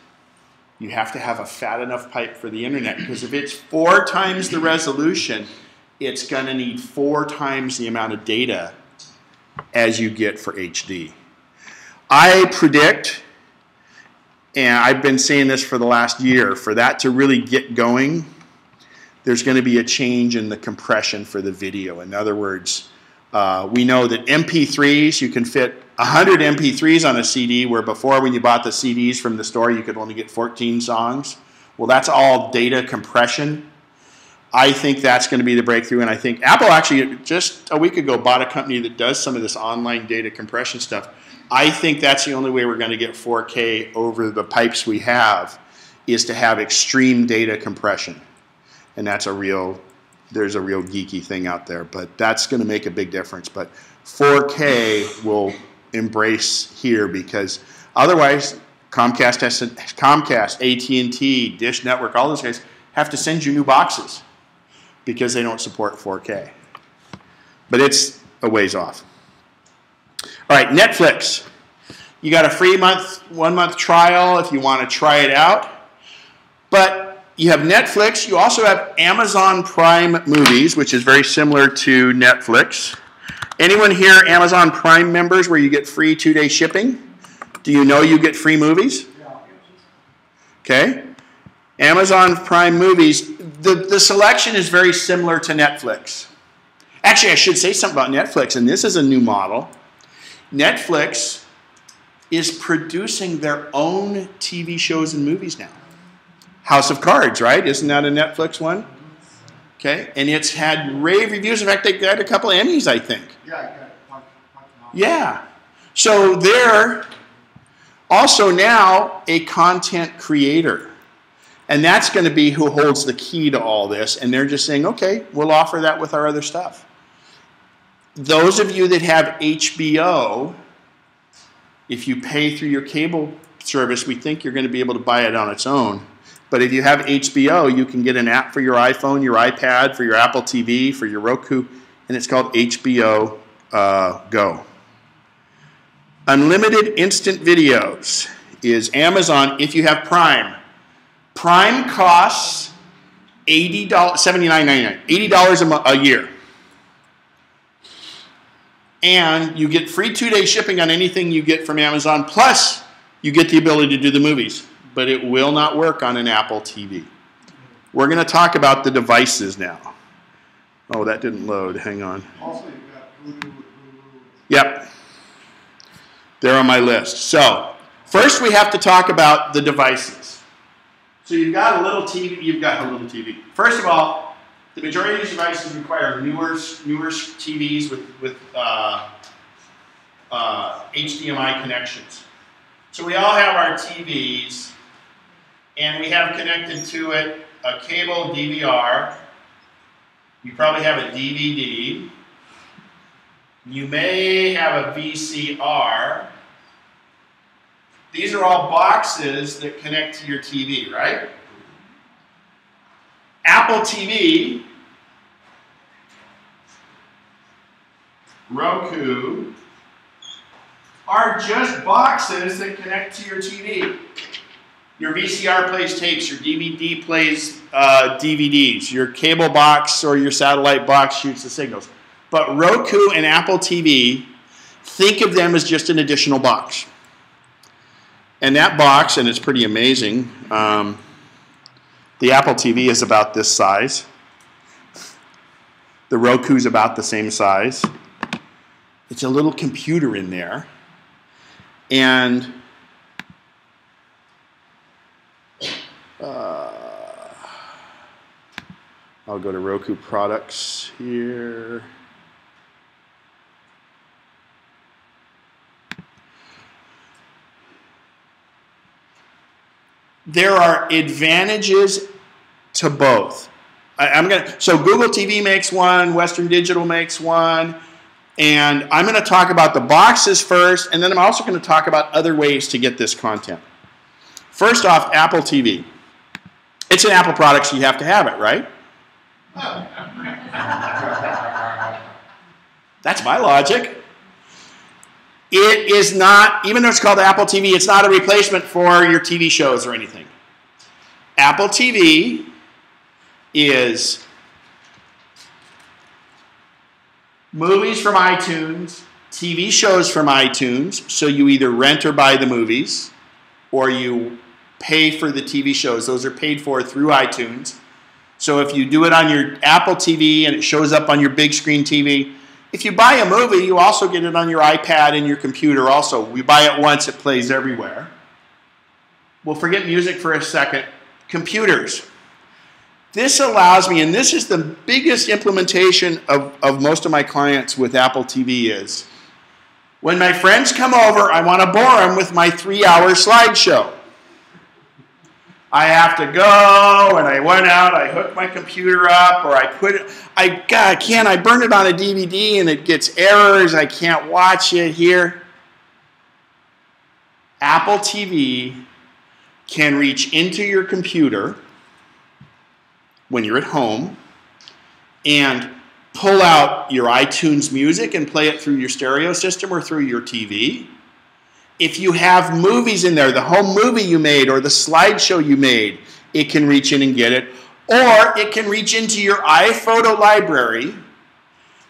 you have to have a fat enough pipe for the internet, because if it's 4 times the resolution, it's going to need 4 times the amount of data as you get for HD. I predict, and I've been saying this for the last year, for that to really get going, there's going to be a change in the compression for the video. In other words, we know that MP3s, you can fit 100 MP3s on a CD, where before, when you bought the CDs from the store, you could only get 14 songs. Well, that's all data compression. I think that's going to be the breakthrough, and I think Apple actually just a week ago bought a company that does some of this online data compression stuff. I think that's the only way we're going to get 4K over the pipes we have, is to have extreme data compression. And that's there's a real geeky thing out there, but that's going to make a big difference. But 4K will embrace here, because otherwise Comcast, AT&T, Dish Network, all those guys have to send you new boxes because they don't support 4K. But it's a ways off. All right, Netflix. You got a free 1 month trial if you want to try it out. But you have Netflix. You also have Amazon Prime Movies, which is very similar to Netflix. Anyone here Amazon Prime members where you get free 2-day shipping? Do you know you get free movies? Okay. Amazon Prime Movies, the selection is very similar to Netflix. Actually, I should say something about Netflix, and this is a new model. Netflix is producing their own TV shows and movies now. House of Cards, right? Isn't that a Netflix one? Okay, and it's had rave reviews. In fact, they got a couple of Emmys, I think. Yeah, I got it. Yeah. So they're also now a content creator. And that's going to be who holds the key to all this. And they're just saying, okay, we'll offer that with our other stuff. Those of you that have HBO, if you pay through your cable service, we think you're going to be able to buy it on its own. But if you have HBO, you can get an app for your iPhone, your iPad, for your Apple TV, for your Roku, and it's called HBO Go. Unlimited instant videos is Amazon if you have Prime. Prime costs $80, $79.99, $80 a year. And you get free 2-day shipping on anything you get from Amazon, plus you get the ability to do the movies. But it will not work on an Apple TV. We're going to talk about the devices now. Oh, that didn't load. Hang on. Also, you've got Hulu. Yep. They're on my list. So, first we have to talk about the devices. So you've got a little TV. First of all, the majority of these devices require newer TVs with HDMI connections. So we all have our TVs, and we have connected to it a cable DVR. You probably have a DVD. You may have a VCR. These are all boxes that connect to your TV, right? Apple TV, Roku, are just boxes that connect to your TV. Your VCR plays tapes, your DVD plays DVDs, your cable box or your satellite box shoots the signals. But Roku and Apple TV, think of them as just an additional box. And that box, and it's pretty amazing, the Apple TV is about this size. The Roku's about the same size. It's a little computer in there. And I'll go to Roku products here. There are advantages to both. So Google TV makes one, Western Digital makes one, and I'm going to talk about the boxes first, and then I'm also going to talk about other ways to get this content. First off, Apple TV. It's an Apple product, so you have to have it, right? That's my logic. it is not, even though it's called Apple TV, it's not a replacement for your TV shows or anything. Apple TV is movies from iTunes, TV shows from iTunes, so you either rent or buy the movies, or you pay for the TV shows. Those are paid for through iTunes. So if you do it on your Apple TV and it shows up on your big screen TV, if you buy a movie, you also get it on your iPad and your computer also. We buy it once, it plays everywhere. We'll forget music for a second. Computers. This allows me, and this is the biggest implementation of most of my clients with Apple TV is, when my friends come over, I want to bore them with my 3-hour slideshow. I have to go, and I went out, I hook my computer up, or I put it, I burn it on a DVD and it gets errors, I can't watch it here. Apple TV can reach into your computer when you're at home and pull out your iTunes music and play it through your stereo system or through your TV. If you have movies in there, the home movie you made or the slideshow you made, it can reach in and get it. Or it can reach into your iPhoto library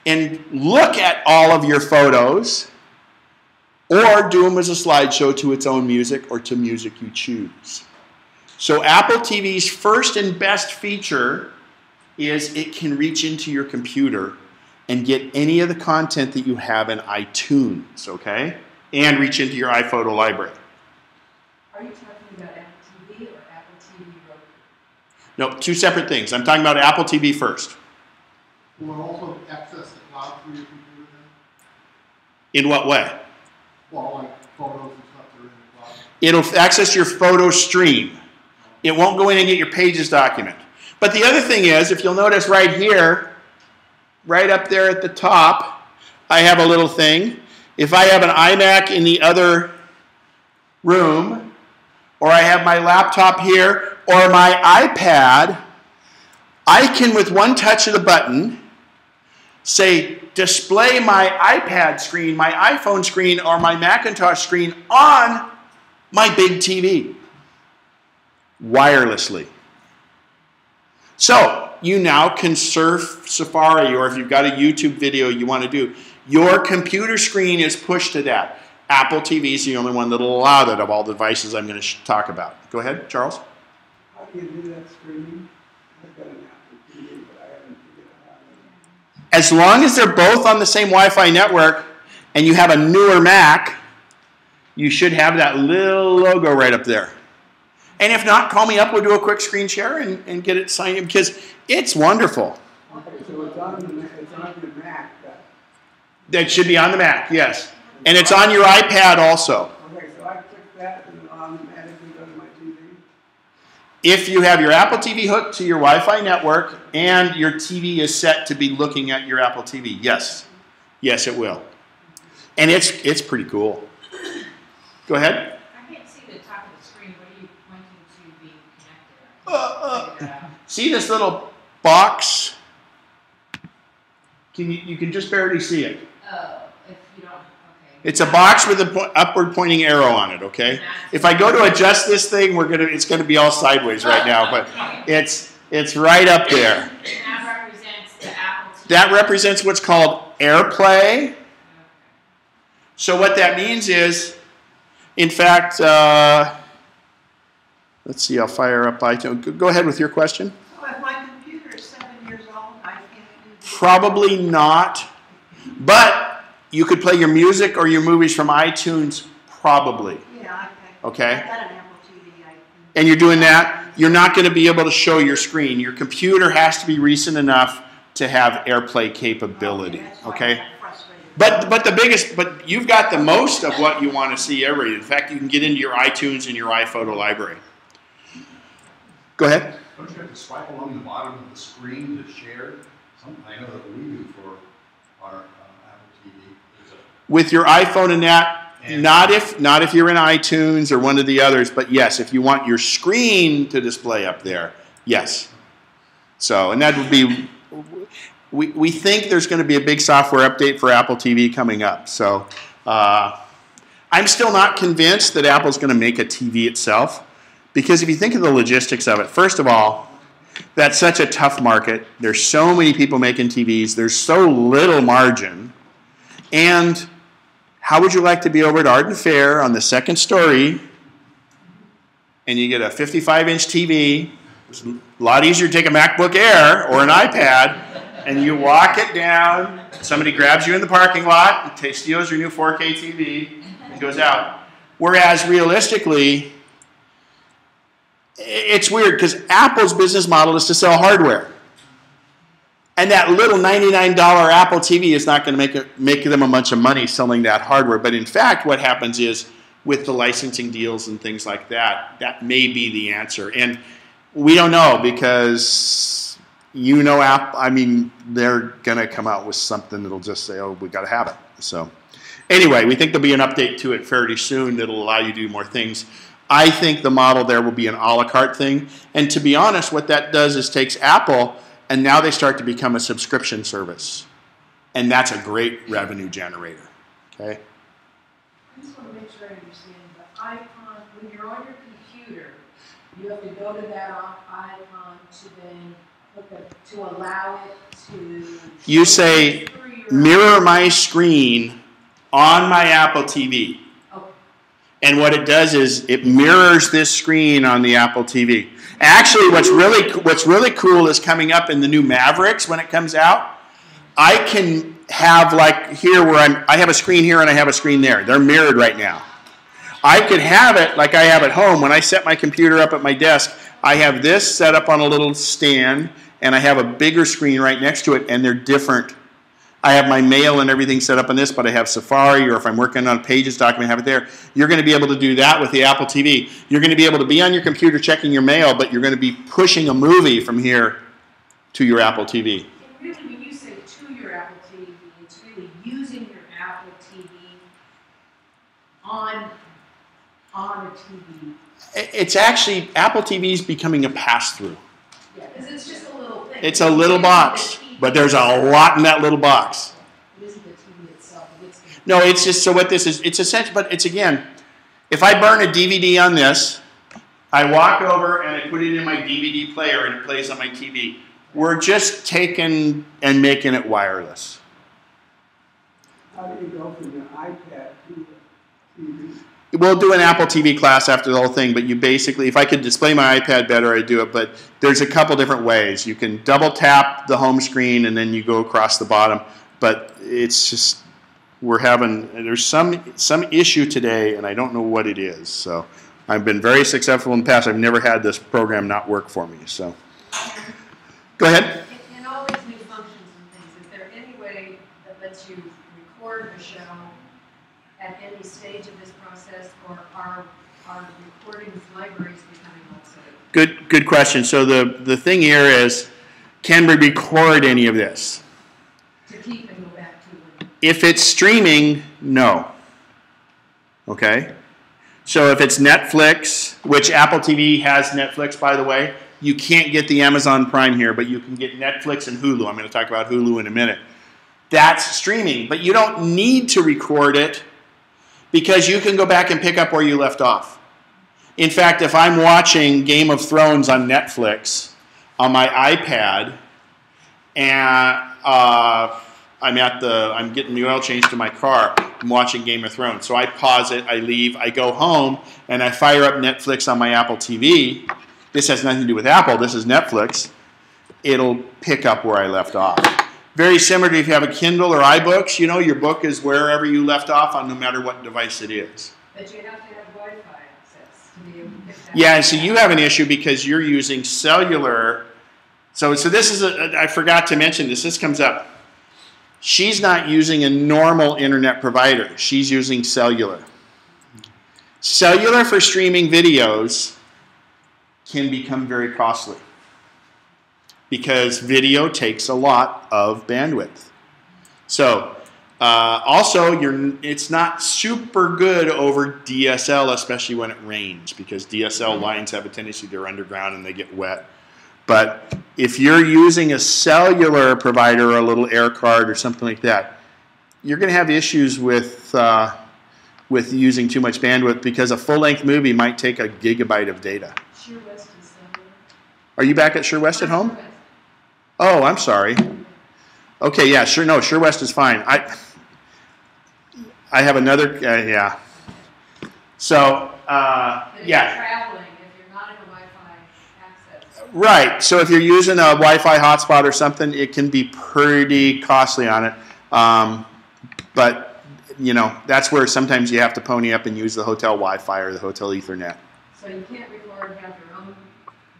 and look at all of your photos, or do them as a slideshow to its own music or to music you choose. So Apple TV's first and best feature is it can reach into your computer and get any of the content that you have in iTunes, okay? And reach into your iPhoto library. Are you talking about Apple TV or Apple TV Roku? No, two separate things. I'm talking about Apple TV first. Will it also access the cloud through your computer then? In what way? Well, like photos and stuff that are in the cloud. It'll access your photo stream. It won't go in and get your Pages document. But the other thing is, if you'll notice right here, right up there at the top, I have a little thing. If I have an iMac in the other room, or I have my laptop here, or my iPad, I can, with one touch of the button, say, display my iPad screen, my iPhone screen, or my Macintosh screen on my big TV, wirelessly. So, you now can surf Safari, or if you've got a YouTube video you want to do, your computer screen is pushed to that. Apple TV is the only one that will allow that of all the devices I'm going to talk about. Go ahead, Charles. How do you do that streaming? I've got an Apple TV, but I haven't figured out how to do it. As long as they're both on the same Wi-Fi network and you have a newer Mac, you should have that little logo right up there. And if not, call me up. We'll do a quick screen share and get it signed in because it's wonderful. Okay, so it's on the Mac. That should be on the Mac, yes. And it's on your iPad also. Okay, so I click that and it automatically goes to my TV? If you have your Apple TV hooked to your Wi-Fi network and your TV is set to be looking at your Apple TV, yes. Yes, it will. And it's pretty cool. Go ahead. I can't see the top of the screen. What are you pointing to being connected? See this little box? You can just barely see it. Oh, if you don't, okay. It's a box with an upward pointing arrow on it, okay? If I go to adjust this thing, it's gonna be all sideways right now, but it's right up there. That represents the Apple TV. That represents what's called AirPlay. So what that means is, in fact, let's see, I'll fire up iTunes. Go ahead with your question. So if my computer is 7 years old, I can't do this? Probably not, but you could play your music or your movies from iTunes, probably. Yeah, Okay. I've got an Apple TV. And you're doing that, you're not going to be able to show your screen. Your computer has to be recent enough to have AirPlay capability, okay? But you've got the most of what you want to see every. In fact, you can get into your iTunes and your iPhoto library. Go ahead. Don't you have to swipe along the bottom of the screen to share? Something I know that we do for our Apple TV. With your iPhone and that, not if you're in iTunes or one of the others, but yes, if you want your screen to display up there, yes. So, and that would be, we think there's going to be a big software update for Apple TV coming up. So, I'm still not convinced that Apple's going to make a TV itself, because if you think of the logistics of it, first of all, that's such a tough market. There's so many people making TVs. There's so little margin. And how would you like to be over at Arden Fair on the second story and you get a 55-inch TV? It's a lot easier to take a MacBook Air or an iPad and you walk it down. Somebody grabs you in the parking lot and steals your new 4K TV and goes out. Whereas realistically, it's weird because Apple's business model is to sell hardware. And that little $99 Apple TV is not going to make them a bunch of money selling that hardware. But in fact, what happens is with the licensing deals and things like that, that may be the answer. And we don't know because, you know, I mean, they're going to come out with something that'll just say, oh, we got to have it. So anyway, we think there'll be an update to it fairly soon that'll allow you to do more things. I think the model there will be an a la carte thing. And to be honest, what that does is takes Apple, and now they start to become a subscription service. And that's a great revenue generator. Okay? I just want to make sure I understand. The icon, when you're on your computer, you have to go to that icon to then to allow it to... You say, mirror my screen on my Apple TV. Okay. And what it does is it mirrors this screen on the Apple TV. Actually, what's really cool is coming up in the new Mavericks when it comes out. I can have, like here where I have a screen here and I have a screen there. They're mirrored right now. I could have it like I have at home. When I set my computer up at my desk, I have this set up on a little stand and I have a bigger screen right next to it, and they're different. I have my mail and everything set up on this, but I have Safari, or if I'm working on a Pages document, I have it there. You're going to be able to do that with the Apple TV. You're going to be able to be on your computer checking your mail, but you're going to be pushing a movie from here to your Apple TV. And really, when you say to your Apple TV, it's really using your Apple TV on a TV. It's actually, Apple TV is becoming a pass-through. Yeah, because it's just a little thing. It's a little box, but there's a lot in that little box. It isn't the TV itself. No, it's just, so what this is, it's essential, but it's again, if I burn a DVD on this, I walk over and I put it in my DVD player and it plays on my TV. We're just taking and making it wireless. How do you go from your iPad to the TV? We'll do an Apple TV class after the whole thing, but you basically, if I could display my iPad better, I'd do it, but there's a couple different ways. You can double tap the home screen and then you go across the bottom, but it's just, there's some issue today and I don't know what it is. So I've been very successful in the past. I've never had this program not work for me. So go ahead. In all these new functions and things, is there any way that lets you record the show at any stage of this process, or are recordings libraries becoming obsolete? Good question. So the thing here is, can we record any of this? To keep and go back to them. If it's streaming, no. Okay? So if it's Netflix, which Apple TV has Netflix, by the way, you can't get the Amazon Prime here, but you can get Netflix and Hulu. I'm going to talk about Hulu in a minute. That's streaming, but you don't need to record it because you can go back and pick up where you left off. In fact, if I'm watching Game of Thrones on Netflix on my iPad and I'm getting the oil change to my car, I'm watching Game of Thrones. So I pause it, I leave, I go home, and I fire up Netflix on my Apple TV. This has nothing to do with Apple, this is Netflix. It'll pick up where I left off. Very similar to if you have a Kindle or iBooks, you know, your book is wherever you left off on no matter what device it is. But you have to have Wi-Fi access to be able to pick that Yeah, up. and so you have an issue because you're using cellular. So this is, I forgot to mention this, this comes up. She's not using a normal internet provider. She's using cellular. Cellular for streaming videos can become very costly because video takes a lot of bandwidth. So also, it's not super good over DSL, especially when it rains, because DSL lines have a tendency, they're underground and they get wet. But if you're using a cellular provider or a little air card or something like that, you're going to have issues with with using too much bandwidth because a full-length movie might take a gigabyte of data. Sure West is cellular. Are you back at Sure West at home? Sure West. Oh, I'm sorry. Okay, yeah, Sure West is fine. I have another, yeah. So, But if you're yeah. traveling, if you're not in a Wi-Fi access. Right, so if you're using a Wi-Fi hotspot or something, it can be pretty costly on it. But, you know, that's where sometimes you have to pony up and use the hotel Wi-Fi or the hotel Ethernet. So you can't record, have your own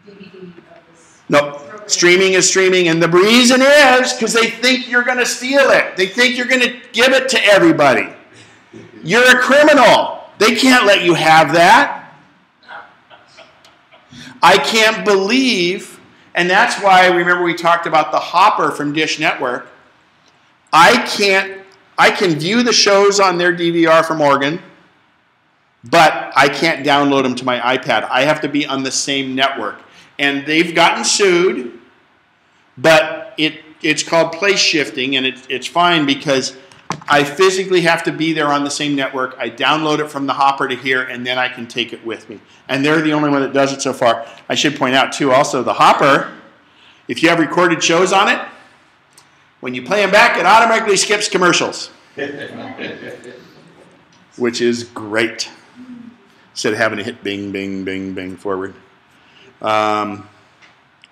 DVD of this. Nope. program. Streaming is streaming, and the reason is because they think you're going to steal it. They think you're going to give it to everybody. You're a criminal. They can't let you have that. I can't believe, and that's why, remember we talked about the Hopper from Dish Network. I can view the shows on their DVR from Oregon, but I can't download them to my iPad. I have to be on the same network. And they've gotten sued, but it's called place shifting, and it's fine because I physically have to be there on the same network. I download it from the Hopper to here, and then I can take it with me. And they're the only one that does it so far. I should point out, too, also the Hopper, if you have recorded shows on it, when you play them back, it automatically skips commercials, which is great, instead of having to hit bing, bing, bing, bing forward. So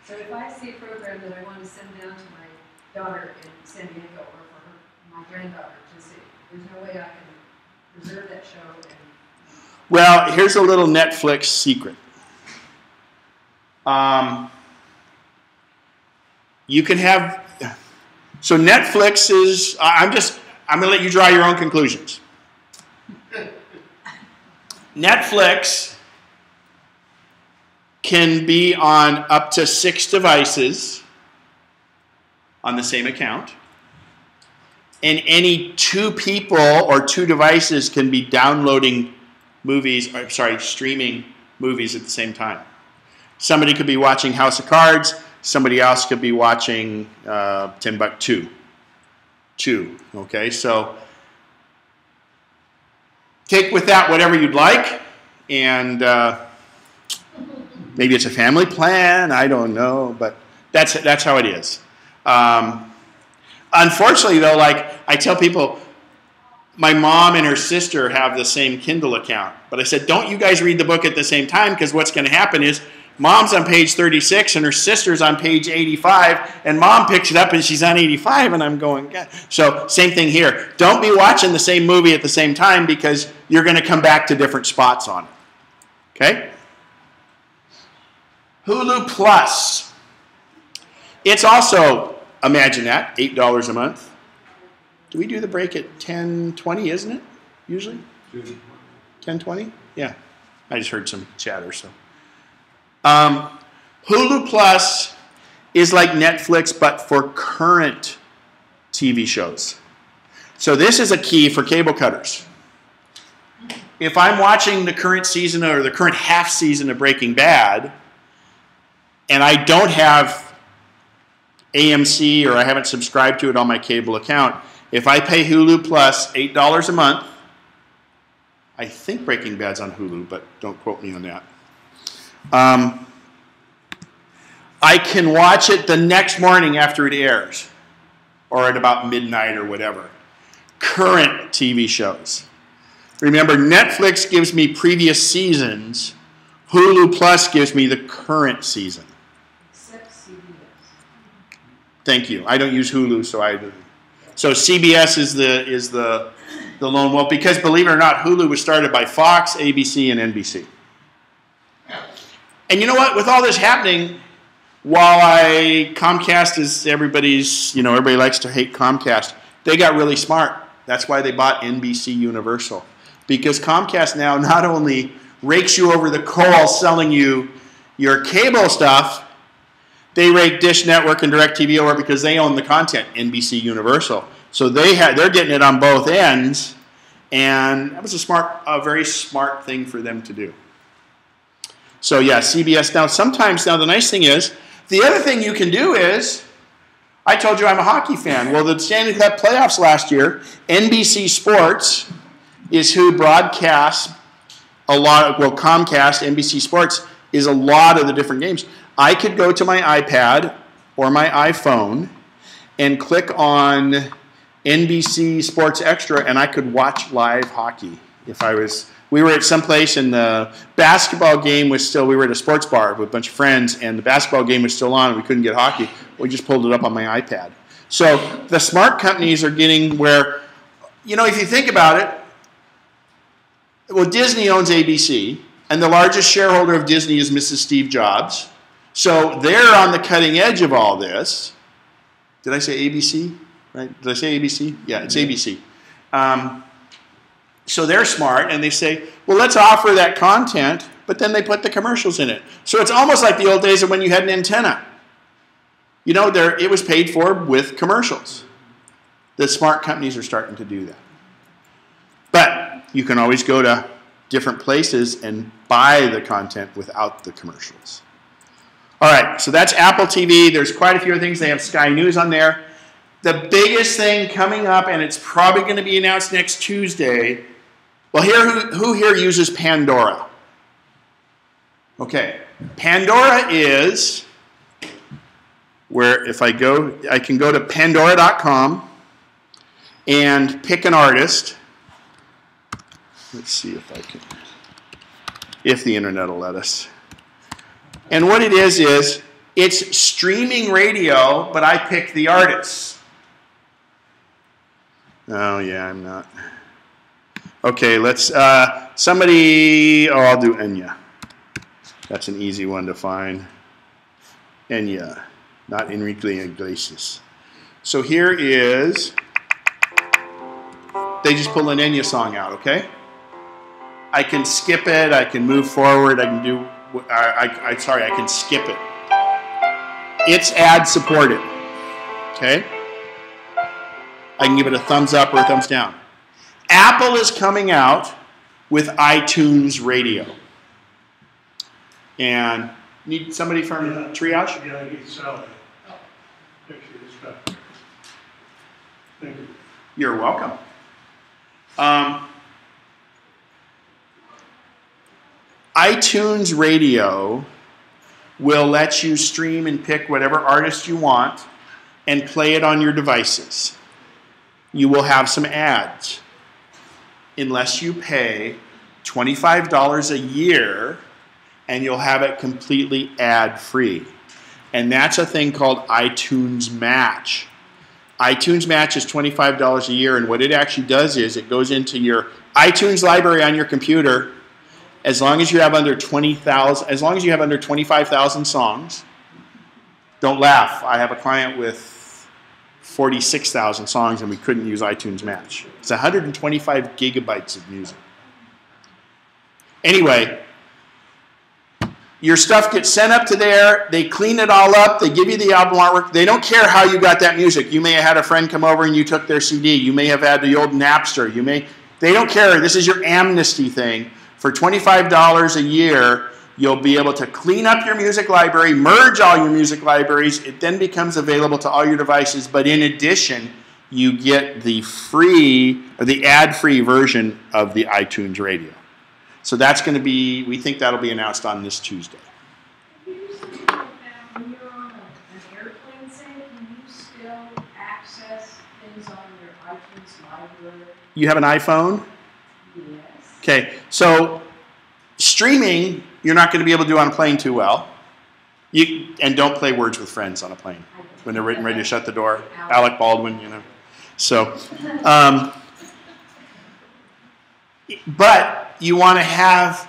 if I see a program that I want to send down to my daughter in San Diego or for my granddaughter to see, there's no way I can preserve that show. Well, here's a little Netflix secret. You can have, so Netflix is, I'm going to let you draw your own conclusions. Netflix can be on up to 6 devices on the same account. And any 2 people or 2 devices can be downloading streaming movies at the same time. Somebody could be watching House of Cards. Somebody else could be watching Timbuktu. Okay, so take with that whatever you'd like, and maybe it's a family plan. I don't know, but that's how it is. Unfortunately, though, like I tell people, my mom and her sister have the same Kindle account. But I said, don't you guys read the book at the same time, because what's going to happen is mom's on page 36 and her sister's on page 85, and mom picks it up and she's on 85, and I'm going, God. So same thing here. Don't be watching the same movie at the same time, because you're going to come back to different spots on it. Okay? Hulu Plus. It's also, imagine that, $8 a month. Do we do the break at 10:20, isn't it, usually? 10:20? Yeah. I just heard some chatter, so. Hulu Plus is like Netflix, but for current TV shows. So this is a key for cable cutters. If I'm watching the current season or the current half season of Breaking Bad, and I don't have AMC or I haven't subscribed to it on my cable account, if I pay Hulu Plus $8 a month, I think Breaking Bad's on Hulu, but don't quote me on that. I can watch it the next morning after it airs, or at about midnight or whatever. Current TV shows. Remember, Netflix gives me previous seasons. Hulu Plus gives me the current season. Except CBS. Thank you. I don't use Hulu, so I do. So CBS is the lone wolf, because believe it or not, Hulu was started by Fox, ABC, and NBC. And you know what? With all this happening, while Comcast is everybody's, everybody likes to hate Comcast, they got really smart. That's why they bought NBC Universal. Because Comcast now not only rakes you over the coals selling you your cable stuff, they rake Dish Network and DirecTV over because they own the content, NBC Universal. So they're getting it on both ends, and that was a very smart thing for them to do. So yeah, CBS. Now the nice thing is, the other thing you can do is, I told you I'm a hockey fan. Well, the Stanley Cup playoffs last year, NBC Sports is who broadcasts a lot of, well, Comcast, NBC Sports, is a lot of the different games. I could go to my iPad or my iPhone and click on NBC Sports Extra, and I could watch live hockey. If I was, we were at some place and the basketball game was still, we were at a sports bar with a bunch of friends, and the basketball game was still on, and we couldn't get hockey. We just pulled it up on my iPad. So the smart companies are getting where, you know, if you think about it, well, Disney owns ABC, and the largest shareholder of Disney is Mrs. Steve Jobs. So they're on the cutting edge of all this. Did I say ABC? Right? Did I say ABC? Yeah, it's ABC. So they're smart, and they say, well, let's offer that content, but then they put the commercials in it. So it's almost like the old days of when you had an antenna. You know, it was paid for with commercials. The smart companies are starting to do that. But you can always go to different places and buy the content without the commercials. All right, so that's Apple TV. There's quite a few other things. They have Sky News on there. The biggest thing coming up, and it's probably going to be announced next Tuesday. Well, who here uses Pandora? Okay, Pandora is where if I can go to Pandora.com and pick an artist. Let's see if the internet will let us. And what it is it's streaming radio, but I pick the artists. Oh, yeah, I'm not. Okay, let's, I'll do Enya. That's an easy one to find. Enya, not Enrique Iglesias. So here is, they just pull an Enya song out, okay? I can skip it, I can move forward, I can do, I can skip it. It's ad supported, okay? I can give it a thumbs up or a thumbs down. Apple is coming out with iTunes Radio. And need somebody from Triage? Yeah, I need Sally. Picture this stuff. Thank you. You're welcome. iTunes Radio will let you stream and pick whatever artist you want and play it on your devices. You will have some ads unless you pay $25 a year, and you'll have it completely ad-free. And that's a thing called iTunes Match. iTunes Match is $25 a year, and what it actually does is it goes into your iTunes library on your computer. As long as you have under 20,000, as long as you have under 25,000 songs. Don't laugh. I have a client with 46,000 songs, and we couldn't use iTunes Match. It's 125 gigabytes of music. Anyway, your stuff gets sent up to there. They clean it all up. They give you the album artwork. They don't care how you got that music. You may have had a friend come over and you took their CD. You may have had the old Napster. They don't care. This is your amnesty thing. For $25 a year, you'll be able to clean up your music library, merge all your music libraries. It then becomes available to all your devices. But in addition, you get the free or the ad-free version of the iTunes Radio. So that's going to be, we think that'll be announced on this Tuesday. When you're on an airplane, say, can you still access things on your iTunes library? You have an iPhone? Yes. Okay, so streaming, you're not going to be able to do on a plane too well. And don't play Words with Friends on a plane when they're getting ready to shut the door. Alec Baldwin, you know. So, but you want to have,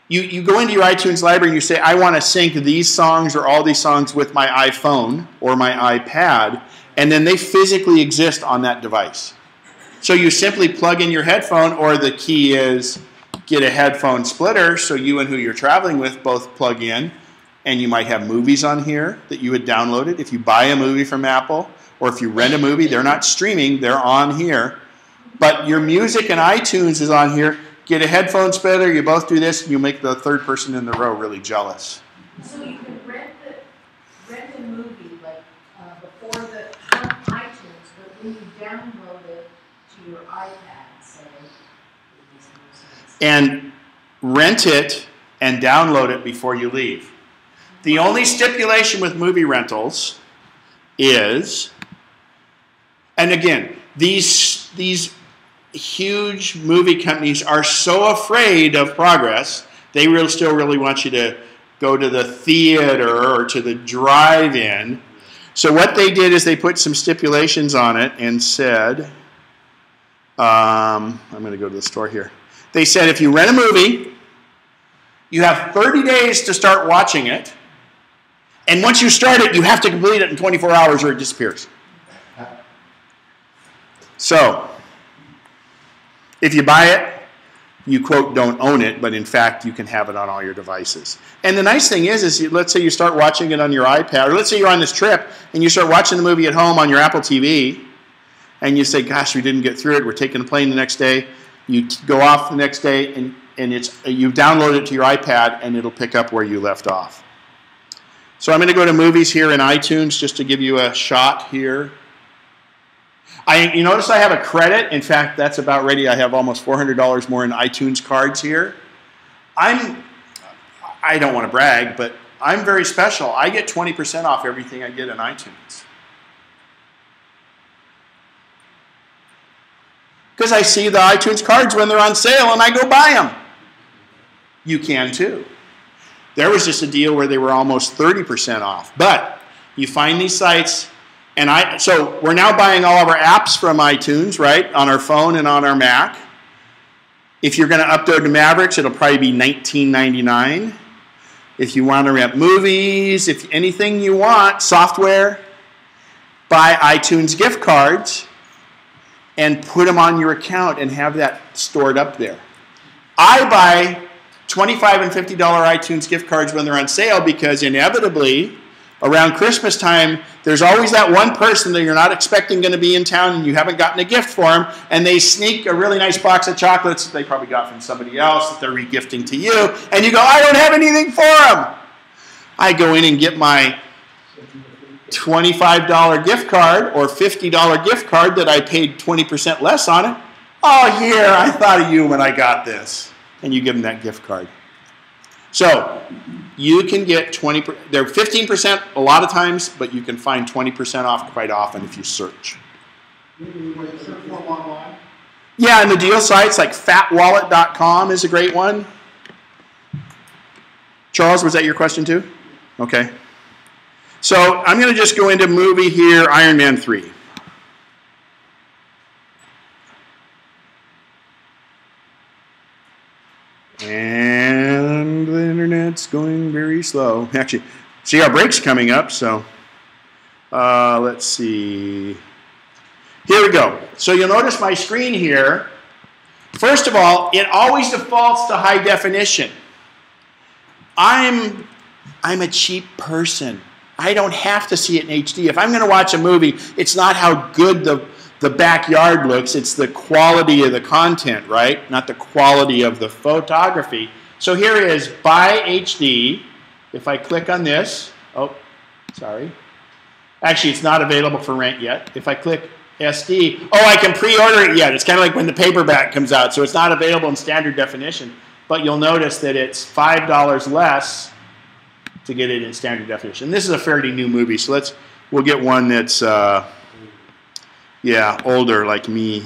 you go into your iTunes library and you say, I want to sync these songs or all these songs with my iPhone or my iPad, and then they physically exist on that device. So you simply plug in your headphone, or the key is get a headphone splitter so you and who you're traveling with both plug in, and you might have movies on here that you had downloaded. If you buy a movie from Apple, or if you rent a movie, they're not streaming, they're on here. But your music and iTunes is on here. Get a headphone splitter, you both do this, and you make the third person in the row really jealous. So you can rent a movie like before on iTunes, but when you download it to your iPad, say, and rent it and download it before you leave. The only stipulation with movie rentals is, and again, these huge movie companies are so afraid of progress, they still really want you to go to the theater or to the drive-in. So what they did is they put some stipulations on it and said, I'm going to go to the store here. They said if you rent a movie, you have 30 days to start watching it, and once you start it, you have to complete it in 24 hours or it disappears. So, if you buy it, you, quote, don't own it, but in fact, you can have it on all your devices. And the nice thing is let's say you start watching it on your iPad, or let's say you're on this trip, and you start watching the movie at home on your Apple TV, and you say, gosh, we didn't get through it, we're taking a plane the next day. You go off the next day, and you download it to your iPad, and it'll pick up where you left off. So I'm going to go to movies here in iTunes just to give you a shot here. You notice I have a credit. In fact, that's about ready. I have almost $400 more in iTunes cards here. I don't want to brag, but I'm very special. I get 20% off everything I get in iTunes. Because I see the iTunes cards when they're on sale and I go buy them. You can too. There was just a deal where they were almost 30% off. But you find these sites, and so we're now buying all of our apps from iTunes, right, on our phone and on our Mac. If you're going to upload to Mavericks, it'll probably be $19.99. If you want to rent movies, if anything you want, software, buy iTunes gift cards and put them on your account and have that stored up there. I buy $25 and $50 iTunes gift cards when they're on sale because inevitably, around Christmas time, there's always that one person that you're not expecting going to be in town and you haven't gotten a gift for them, and they sneak a really nice box of chocolates that they probably got from somebody else that they're regifting to you, and you go, I don't have anything for them. I go in and get my $25 gift card or $50 gift card that I paid 20% less on it. Oh, here, I thought of you when I got this. And you give them that gift card. So you can get 20%, they're 15% a lot of times, but you can find 20% off quite often if you search. Yeah, and the deal sites like fatwallet.com is a great one. Charles, was that your question too? Okay. So I'm going to just go into movie here, Iron Man 3. And the internet's going very slow. Actually, see our break's coming up, so let's see. Here we go. So you'll notice my screen here. First of all, it always defaults to high definition. I'm a cheap person. I don't have to see it in HD. If I'm going to watch a movie, it's not how good the backyard looks, it's the quality of the content, right? Not the quality of the photography. So here is Buy HD. If I click on this, oh, sorry. Actually, it's not available for rent yet. If I click SD, oh, I can pre-order it yet. It's kind of like when the paperback comes out, so it's not available in standard definition. But you'll notice that it's $5 less to get it in standard definition. This is a fairly new movie, so we'll get one that's yeah, older like me.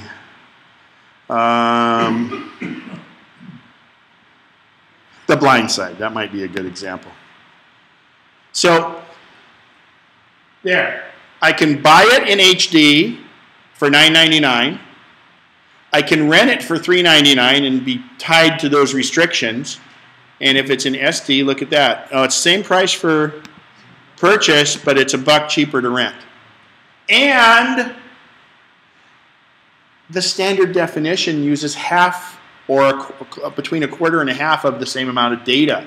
The Blind Side, that might be a good example. So there, I can buy it in HD for $9.99. I can rent it for $3.99 and be tied to those restrictions. And if it's an SD, look at that. Oh, it's the same price for purchase, but it's $1 cheaper to rent. And the standard definition uses half or between a quarter and a half of the same amount of data.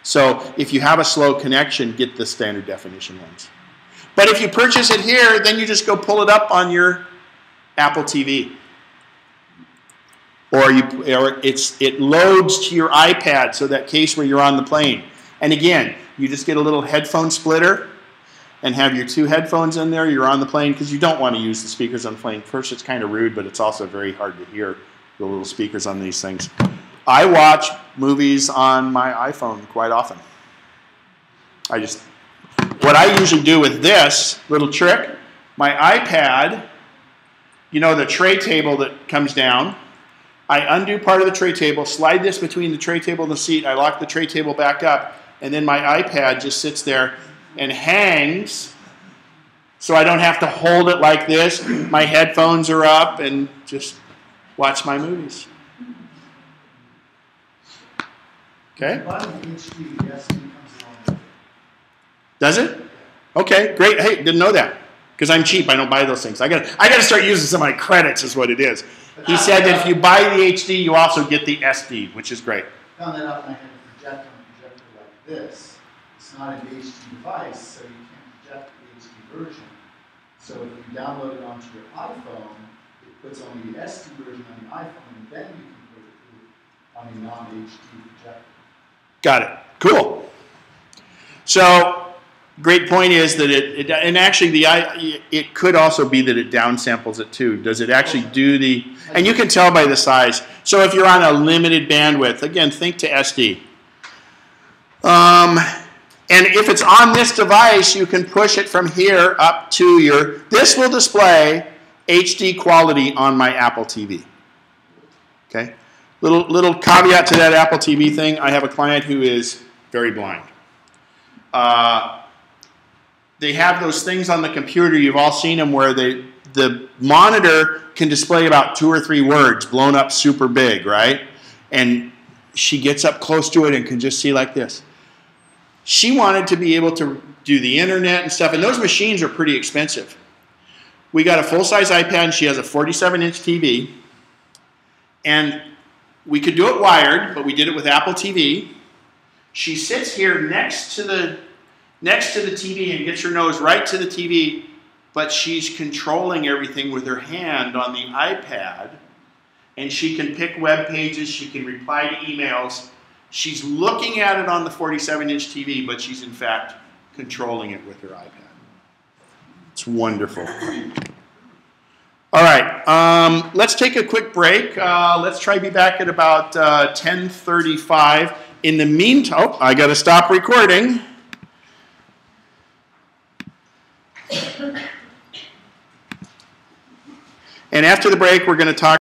So if you have a slow connection, get the standard definition ones. But if you purchase it here, then you just go pull it up on your Apple TV. Or it loads to your iPad, so that case where you're on the plane. And again, you just get a little headphone splitter and have your two headphones in there. You're on the plane because you don't want to use the speakers on the plane. First, it's kind of rude, but it's also very hard to hear the little speakers on these things. I watch movies on my iPhone quite often. What I usually do with this little trick, my iPad, you know the tray table that comes down, I undo part of the tray table, slide this between the tray table and the seat, I lock the tray table back up, and then my iPad just sits there and hangs, so I don't have to hold it like this. My headphones are up and just watch my movies. Okay? Does it? Okay, great. Hey, didn't know that. Because I'm cheap, I don't buy those things. I gotta start using some of my credits is what it is. He said that if you buy the HD, you also get the SD, which is great. Found that out when I had a projector like this. It's not an HD device, so you can't project the HD version. So if you download it onto your iPhone, it puts only the SD version on the iPhone, and then you can put it on a non-HD projector. Got it. Cool. So, great point is that and actually it could also be that it downsamples it too. Does it actually do the, and you can tell by the size. So if you're on a limited bandwidth, again, think to SD. And if it's on this device, you can push it from here up to this will display HD quality on my Apple TV. Okay? Little caveat to that Apple TV thing. I have a client who is very blind. They have those things on the computer, you've all seen them, where the monitor can display about 2 or 3 words blown up super big, right? And she gets up close to it and can just see like this. She wanted to be able to do the internet and stuff, and those machines are pretty expensive. We got a full-size iPad, and she has a 47-inch TV, and we could do it wired, but we did it with Apple TV. She sits here next to the TV and gets her nose right to the TV, but she's controlling everything with her hand on the iPad, and she can pick web pages, she can reply to emails. She's looking at it on the 47-inch TV, but she's in fact controlling it with her iPad. It's wonderful. All right, let's take a quick break. Let's try to be back at about 10:35. In the meantime, I got to stop recording. And after the break, we're going to talk